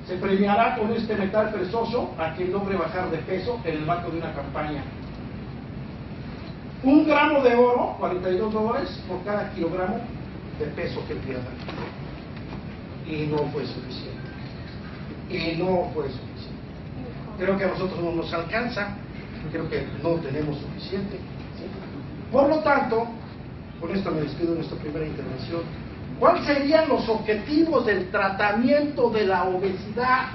S2: se premiará con este metal precioso a quien logre bajar de peso en el marco de una campaña. 1 gramo de oro, $42 por cada kilogramo de peso que pierdan. Y no fue suficiente. Creo que a nosotros no nos alcanza, creo que no tenemos suficiente. ¿Sí? Por lo tanto, con esto me despido de nuestra primera intervención. ¿Cuáles serían los objetivos del tratamiento de la obesidad?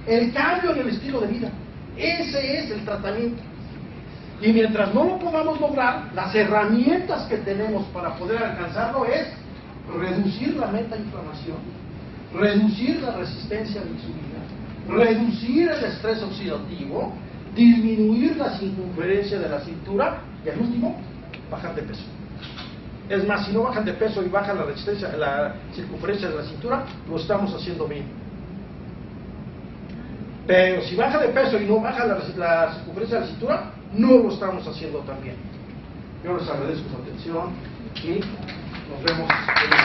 S2: El cambio en el estilo de vida. Ese es el tratamiento. Y mientras no lo podamos lograr, las herramientas que tenemos para poder alcanzarlo es reducir la metainflamación, reducir la resistencia a la insulina, reducir el estrés oxidativo, disminuir la circunferencia de la cintura y al último, bajar de peso. Es más, si no bajan de peso y bajan la resistencia, la circunferencia de la cintura, lo estamos haciendo bien. Pero si baja de peso y no baja la circunferencia de la cintura, no lo estamos haciendo tan bien. Yo les agradezco su atención y nos vemos en el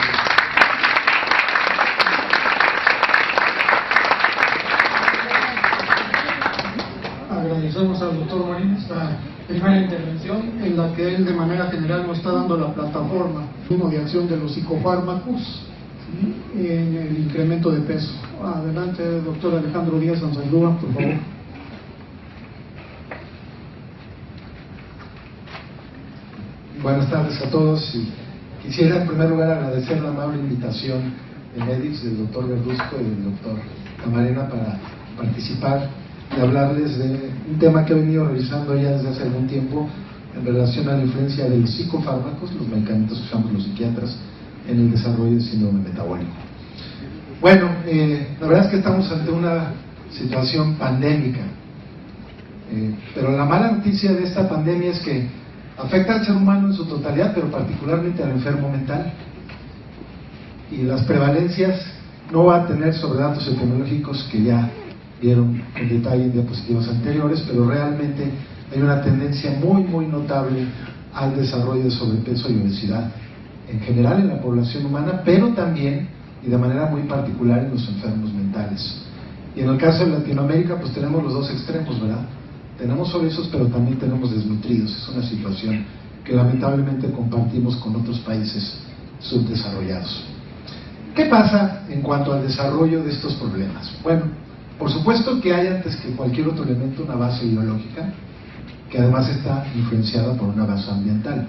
S1: agradecemos al doctor Morín esta primera intervención en la que él de manera general nos está dando la plataforma de acción de los psicofármacos, ¿sí?, en el incremento de peso. Adelante, doctor Alejandro Díaz Sanzaldúa, por favor.
S3: Buenas tardes a todos. Y quisiera en primer lugar agradecer la amable invitación de Medix, del doctor Verduzco y del doctor Camarena para participar y hablarles de un tema que he venido revisando ya desde hace algún tiempo en relación a la influencia de los psicofármacos, los medicamentos que usamos los psiquiatras, en el desarrollo del síndrome metabólico. Bueno, la verdad es que estamos ante una situación pandémica, pero la mala noticia de esta pandemia es que afecta al ser humano en su totalidad, pero particularmente al enfermo mental, y las prevalencias no va a tener sobre datos epidemiológicos que ya vieron en detalle en diapositivas anteriores, pero realmente hay una tendencia muy notable al desarrollo de sobrepeso y obesidad en general en la población humana, pero también y de manera muy particular en los enfermos mentales. Y en el caso de Latinoamérica pues tenemos los dos extremos, ¿verdad? Tenemos obesos pero también tenemos desnutridos. Es una situación que lamentablemente compartimos con otros países subdesarrollados. ¿Qué pasa en cuanto al desarrollo de estos problemas? Bueno, por supuesto que hay antes que cualquier otro elemento una base biológica, que además está influenciada por una base ambiental.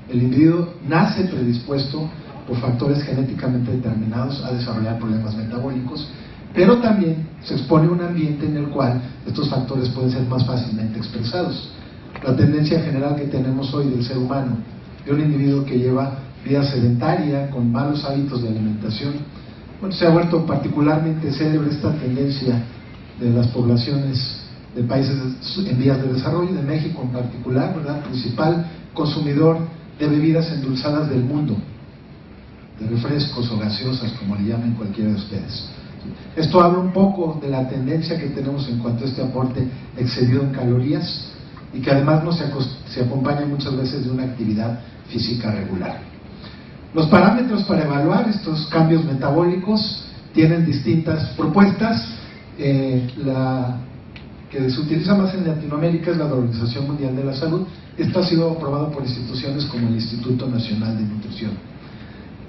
S3: El individuo nace predispuesto por factores genéticamente determinados a desarrollar problemas metabólicos, pero también se expone a un ambiente en el cual estos factores pueden ser más fácilmente expresados. La tendencia general que tenemos hoy del ser humano, de un individuo que lleva vida sedentaria, con malos hábitos de alimentación, bueno, se ha vuelto particularmente célebre esta tendencia de las poblaciones de países en vías de desarrollo, de México en particular, ¿verdad?, principal consumidor de bebidas endulzadas del mundo, de refrescos o gaseosas, como le llamen cualquiera de ustedes. Esto habla un poco de la tendencia que tenemos en cuanto a este aporte excedido en calorías y que además no se acompaña muchas veces de una actividad física regular. Los parámetros para evaluar estos cambios metabólicos tienen distintas propuestas. La que se utiliza más en Latinoamérica es la de la Organización Mundial de la Salud. Esto ha sido aprobado por instituciones como el Instituto Nacional de Nutrición,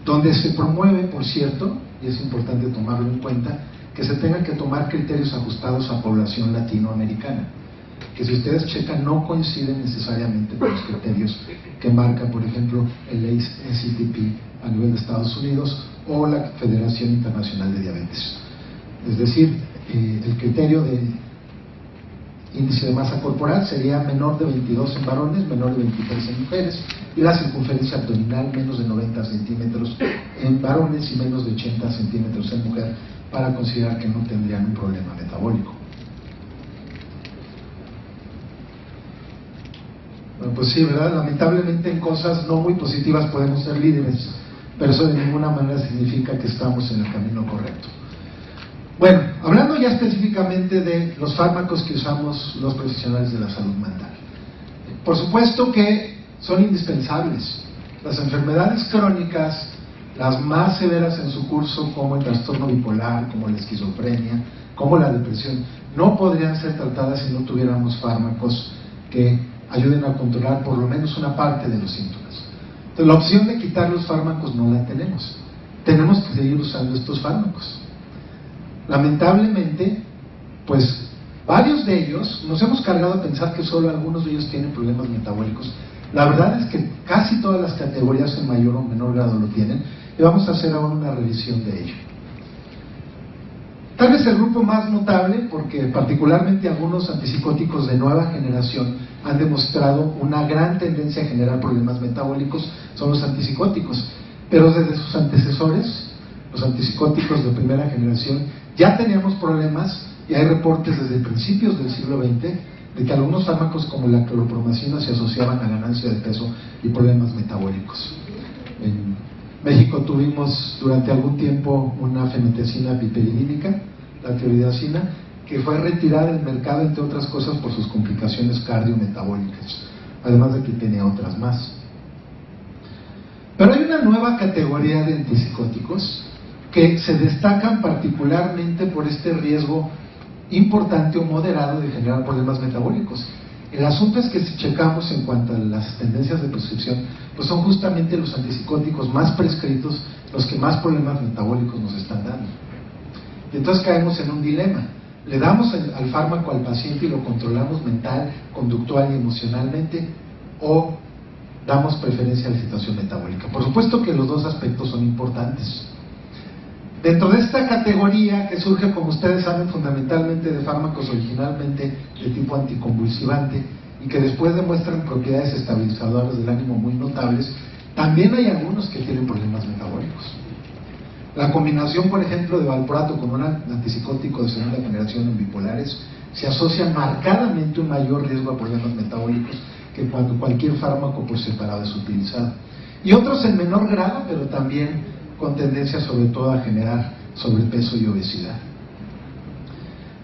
S3: donde se promueve, por cierto, y es importante tomarlo en cuenta, que se tengan que tomar criterios ajustados a población latinoamericana, que si ustedes checan no coinciden necesariamente con los criterios que marca, por ejemplo, el ACTP a nivel de Estados Unidos o la Federación Internacional de Diabetes. Es decir, el criterio de índice de masa corporal sería menor de 22 en varones, menor de 23 en mujeres, y la circunferencia abdominal menos de 90 centímetros en varones y menos de 80 centímetros en mujer, para considerar que no tendrían un problema metabólico. Bueno, pues sí, ¿verdad? Lamentablemente en cosas no muy positivas podemos ser líderes, pero eso de ninguna manera significa que estamos en el camino correcto. Bueno, hablando ya específicamente de los fármacos que usamos los profesionales de la salud mental. Por supuesto que son indispensables. Las enfermedades crónicas, las más severas en su curso, como el trastorno bipolar, como la esquizofrenia, como la depresión, no podrían ser tratadas si no tuviéramos fármacos que ayuden a controlar por lo menos una parte de los síntomas. Entonces, la opción de quitar los fármacos no la tenemos. Tenemos que seguir usando estos fármacos. Lamentablemente, pues varios de ellos, nos hemos cargado a pensar que solo algunos de ellos tienen problemas metabólicos. La verdad es que casi todas las categorías en mayor o menor grado lo tienen, y vamos a hacer ahora una revisión de ello. Tal vez el grupo más notable, porque particularmente algunos antipsicóticos de nueva generación han demostrado una gran tendencia a generar problemas metabólicos, son los antipsicóticos. Pero desde sus antecesores, los antipsicóticos de primera generación, ya teníamos problemas, y hay reportes desde principios del siglo XX de que algunos fármacos como la clorpromacina se asociaban a ganancia de peso y problemas metabólicos. En México tuvimos durante algún tiempo una fenotecina piperidínica, la tiroidacina, que fue retirada del mercado, entre otras cosas, por sus complicaciones cardiometabólicas, además de que tenía otras más. Pero hay una nueva categoría de antipsicóticos que se destacan particularmente por este riesgo importante o moderado de generar problemas metabólicos. El asunto es que si checamos en cuanto a las tendencias de prescripción, pues son justamente los antipsicóticos más prescritos los que más problemas metabólicos nos están dando. Y entonces caemos en un dilema. Le damos al fármaco al paciente y lo controlamos mental, conductual y emocionalmente, o damos preferencia a la situación metabólica. Por supuesto que los dos aspectos son importantes. Dentro de esta categoría, que surge, como ustedes saben, fundamentalmente de fármacos originalmente de tipo anticonvulsivante y que después demuestran propiedades estabilizadoras del ánimo muy notables, también hay algunos que tienen problemas metabólicos. La combinación, por ejemplo, de valproato con un antipsicótico de segunda generación en bipolares se asocia marcadamente un mayor riesgo a problemas metabólicos que cuando cualquier fármaco por separado es utilizado. Y otros en menor grado, pero también con tendencia sobre todo a generar sobrepeso y obesidad.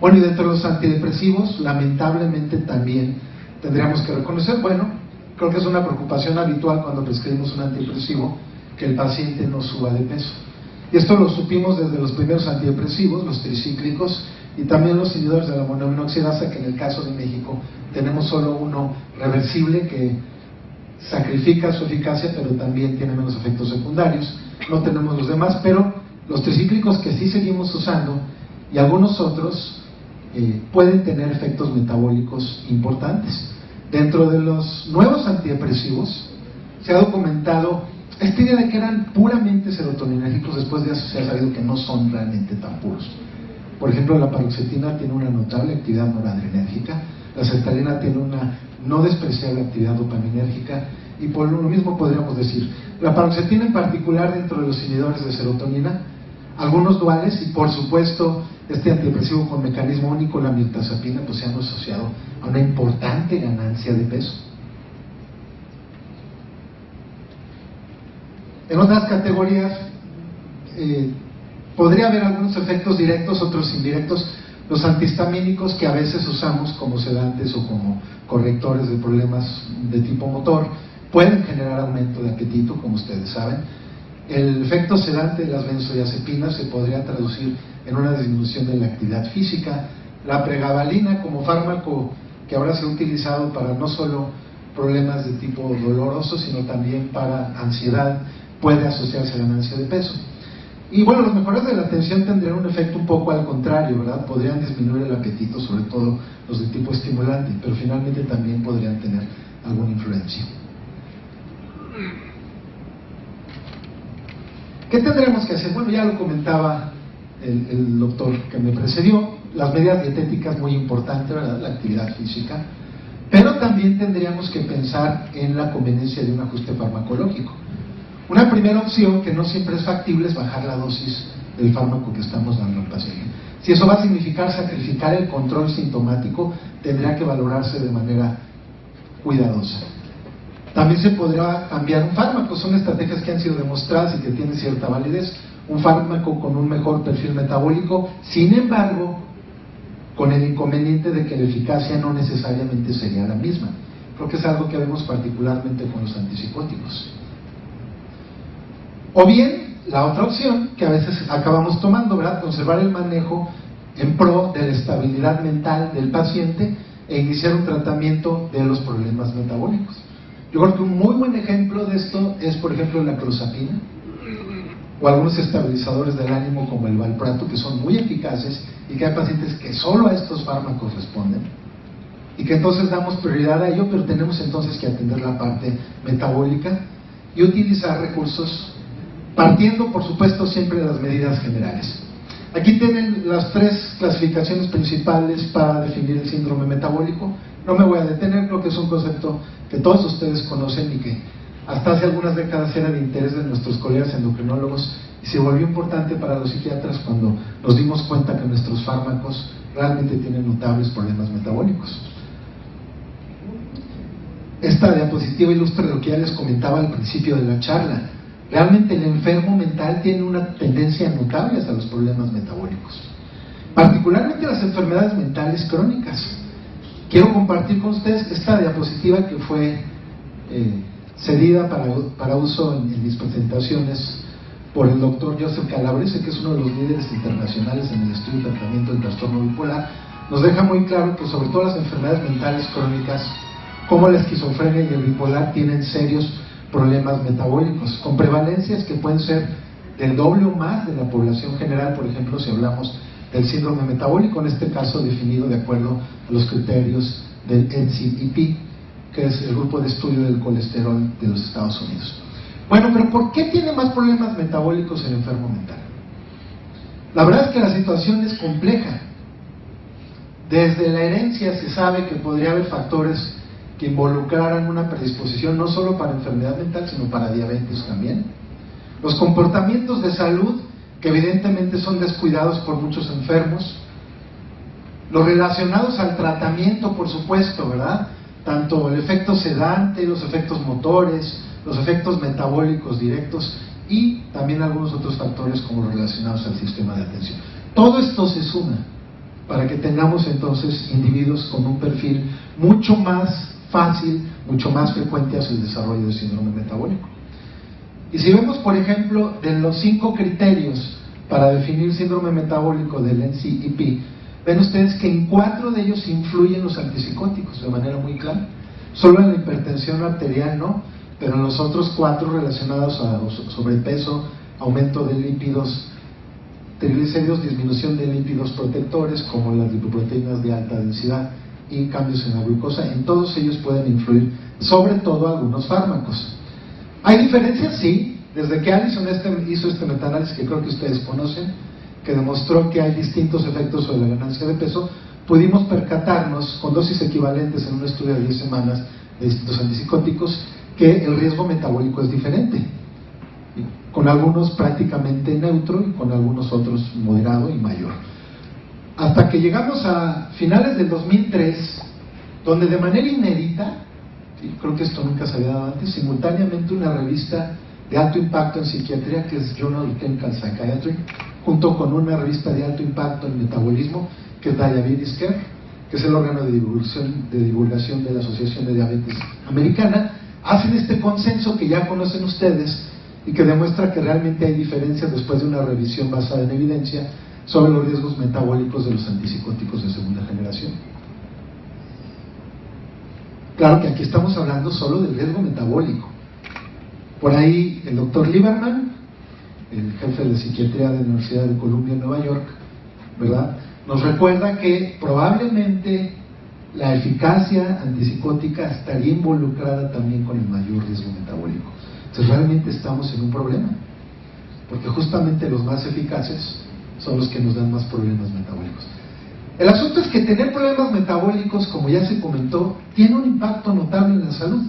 S3: Bueno, y dentro de los antidepresivos, lamentablemente también tendríamos que reconocer, bueno, creo que es una preocupación habitual cuando prescribimos un antidepresivo, que el paciente no suba de peso. Y esto lo supimos desde los primeros antidepresivos, los tricíclicos, y también los inhibidores de la monoaminoxidasa, que en el caso de México tenemos solo uno reversible que sacrifica su eficacia, pero también tiene menos efectos secundarios. No tenemos los demás, pero los tricíclicos que sí seguimos usando y algunos otros pueden tener efectos metabólicos importantes. Dentro de los nuevos antidepresivos se ha documentado esta idea de que eran puramente serotoninérgicos. Después de eso se ha sabido que no son realmente tan puros. Por ejemplo, la paroxetina tiene una notable actividad noradrenérgica, la sertralina tiene una no despreciable actividad dopaminérgica, y por lo mismo podríamos decir, la paroxetina en particular dentro de los inhibidores de serotonina, algunos duales, y por supuesto este antidepresivo con mecanismo único, la mirtazapina, pues se han asociado a una importante ganancia de peso. En otras categorías podría haber algunos efectos directos, otros indirectos. Los antihistamínicos, que a veces usamos como sedantes o como correctores de problemas de tipo motor, pueden generar aumento de apetito, como ustedes saben. El efecto sedante de las benzodiazepinas se podría traducir en una disminución de la actividad física. La pregabalina, como fármaco que ahora se ha utilizado para no solo problemas de tipo doloroso, sino también para ansiedad, puede asociarse a ganancia de peso. Y bueno, los mejores de la atención tendrían un efecto un poco al contrario, ¿verdad? Podrían disminuir el apetito, sobre todo los de tipo estimulante, pero finalmente también podrían tener alguna influencia. ¿Qué tendremos que hacer? Bueno, ya lo comentaba el doctor que me precedió, las medidas dietéticas muy importantes, ¿verdad? La actividad física, pero también tendríamos que pensar en la conveniencia de un ajuste farmacológico. Una primera opción, que no siempre es factible, es bajar la dosis del fármaco que estamos dando al paciente. Si eso va a significar sacrificar el control sintomático, tendrá que valorarse de manera cuidadosa. También se podrá cambiar un fármaco, son estrategias que han sido demostradas y que tienen cierta validez. Un fármaco con un mejor perfil metabólico, sin embargo, con el inconveniente de que la eficacia no necesariamente sería la misma. Creo que es algo que vemos particularmente con los antipsicóticos. O bien, la otra opción, que a veces acabamos tomando, ¿verdad? Conservar el manejo en pro de la estabilidad mental del paciente e iniciar un tratamiento de los problemas metabólicos. Yo creo que un muy buen ejemplo de esto es, por ejemplo, la clozapina o algunos estabilizadores del ánimo como el valproato, que son muy eficaces y que hay pacientes que solo a estos fármacos responden y que entonces damos prioridad a ello, pero tenemos entonces que atender la parte metabólica y utilizar recursos partiendo, por supuesto, siempre de las medidas generales. Aquí tienen las tres clasificaciones principales para definir el síndrome metabólico. No me voy a detener, creo que es un concepto que todos ustedes conocen y que hasta hace algunas décadas era de interés de nuestros colegas endocrinólogos y se volvió importante para los psiquiatras cuando nos dimos cuenta que nuestros fármacos realmente tienen notables problemas metabólicos. Esta diapositiva ilustra lo que ya les comentaba al principio de la charla. Realmente el enfermo mental tiene una tendencia notable hacia los problemas metabólicos, particularmente las enfermedades mentales crónicas. Quiero compartir con ustedes esta diapositiva que fue cedida para uso en mis presentaciones por el doctor Joseph Calabrese, que es uno de los líderes internacionales en el estudio y tratamiento del trastorno bipolar, nos deja muy claro, pues sobre todo las enfermedades mentales crónicas, cómo la esquizofrenia y el bipolar tienen serios problemas metabólicos, con prevalencias que pueden ser del doble o más de la población general, por ejemplo, si hablamos del síndrome metabólico, en este caso definido de acuerdo a los criterios del NCEP, que es el grupo de estudio del colesterol de los Estados Unidos. Bueno, pero ¿por qué tiene más problemas metabólicos el enfermo mental? La verdad es que la situación es compleja. Desde la herencia se sabe que podría haber factores que involucraran una predisposición no solo para enfermedad mental, sino para diabetes también. Los comportamientos de salud, que evidentemente son descuidados por muchos enfermos. Los relacionados al tratamiento, por supuesto, ¿verdad? Tanto el efecto sedante, los efectos motores, los efectos metabólicos directos y también algunos otros factores como los relacionados al sistema de atención. Todo esto se suma para que tengamos entonces individuos con un perfil mucho más fácil, mucho más frecuente hacia el desarrollo del síndrome metabólico. Y si vemos, por ejemplo, de los 5 criterios para definir síndrome metabólico del NCEP, ven ustedes que en 4 de ellos influyen los antipsicóticos de manera muy clara. Solo en la hipertensión arterial no, pero en los otros 4 relacionados a sobrepeso, aumento de lípidos, triglicéridos, disminución de lípidos protectores como las lipoproteínas de alta densidad y cambios en la glucosa, en todos ellos pueden influir, sobre todo algunos fármacos. ¿Hay diferencias? Sí. Desde que Allison hizo este metaanálisis que creo que ustedes conocen, que demostró que hay distintos efectos sobre la ganancia de peso, pudimos percatarnos con dosis equivalentes en un estudio de 10 semanas de distintos antipsicóticos que el riesgo metabólico es diferente, con algunos prácticamente neutro y con algunos otros moderado y mayor. Hasta que llegamos a finales del 2003, donde de manera inédita, y creo que esto nunca se había dado antes, simultáneamente una revista de alto impacto en psiquiatría, que es Journal of Clinical Psychiatry, junto con una revista de alto impacto en metabolismo, que es Diabetes Care, que es el órgano de divulgación de la Asociación de Diabetes Americana, hacen este consenso que ya conocen ustedes y que demuestra que realmente hay diferencias después de una revisión basada en evidencia sobre los riesgos metabólicos de los antipsicóticos de segunda generación. Claro que aquí estamos hablando solo del riesgo metabólico. Por ahí el doctor Lieberman, el jefe de psiquiatría de la Universidad de Columbia en Nueva York, ¿verdad?, nos recuerda que probablemente la eficacia antipsicótica estaría involucrada también con el mayor riesgo metabólico. Entonces realmente estamos en un problema, porque justamente los más eficaces son los que nos dan más problemas metabólicos. El asunto es que tener problemas metabólicos, como ya se comentó, tiene un impacto notable en la salud.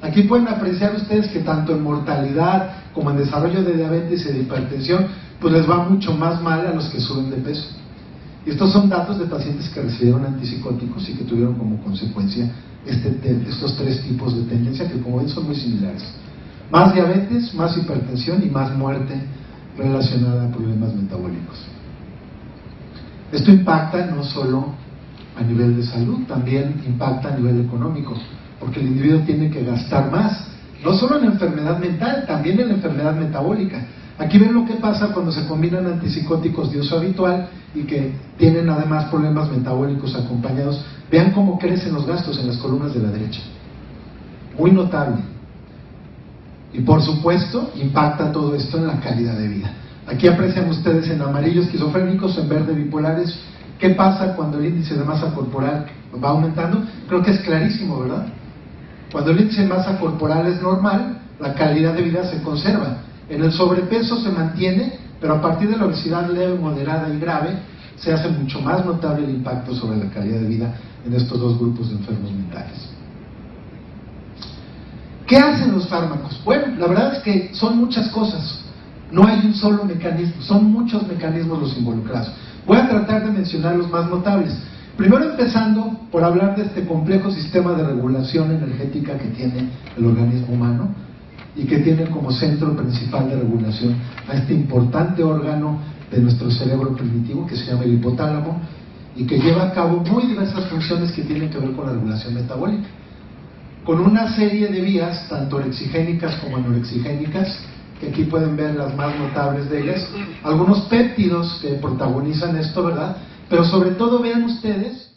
S3: Aquí pueden apreciar ustedes que tanto en mortalidad como en desarrollo de diabetes y de hipertensión, pues les va mucho más mal a los que suben de peso. Y estos son datos de pacientes que recibieron antipsicóticos y que tuvieron como consecuencia estos 3 tipos de tendencia que, como ven, son muy similares. Más diabetes, más hipertensión y más muerte relacionada a problemas metabólicos. Esto impacta no solo a nivel de salud, también impacta a nivel económico, porque el individuo tiene que gastar más, no solo en la enfermedad mental, también en la enfermedad metabólica. Aquí ven lo que pasa cuando se combinan antipsicóticos de uso habitual y que tienen además problemas metabólicos acompañados. Vean cómo crecen los gastos en las columnas de la derecha. Muy notable. Y por supuesto, impacta todo esto en la calidad de vida. Aquí aprecian ustedes en amarillo esquizofrénicos, en verde bipolares. ¿Qué pasa cuando el índice de masa corporal va aumentando? Creo que es clarísimo, ¿verdad? Cuando el índice de masa corporal es normal, la calidad de vida se conserva. En el sobrepeso se mantiene, pero a partir de la obesidad leve, moderada y grave, se hace mucho más notable el impacto sobre la calidad de vida en estos 2 grupos de enfermos mentales. ¿Qué hacen los fármacos? Bueno, la verdad es que son muchas cosas. No hay un solo mecanismo, son muchos mecanismos los involucrados. Voy a tratar de mencionar los más notables. Primero empezando por hablar de este complejo sistema de regulación energética que tiene el organismo humano y que tiene como centro principal de regulación a este importante órgano de nuestro cerebro primitivo que se llama el hipotálamo y que lleva a cabo muy diversas funciones que tienen que ver con la regulación metabólica, con una serie de vías, tanto orexigénicas como anorexigénicas, que aquí pueden ver las más notables de ellas, algunos péptidos que protagonizan esto, ¿verdad?, Pero sobre todo vean ustedes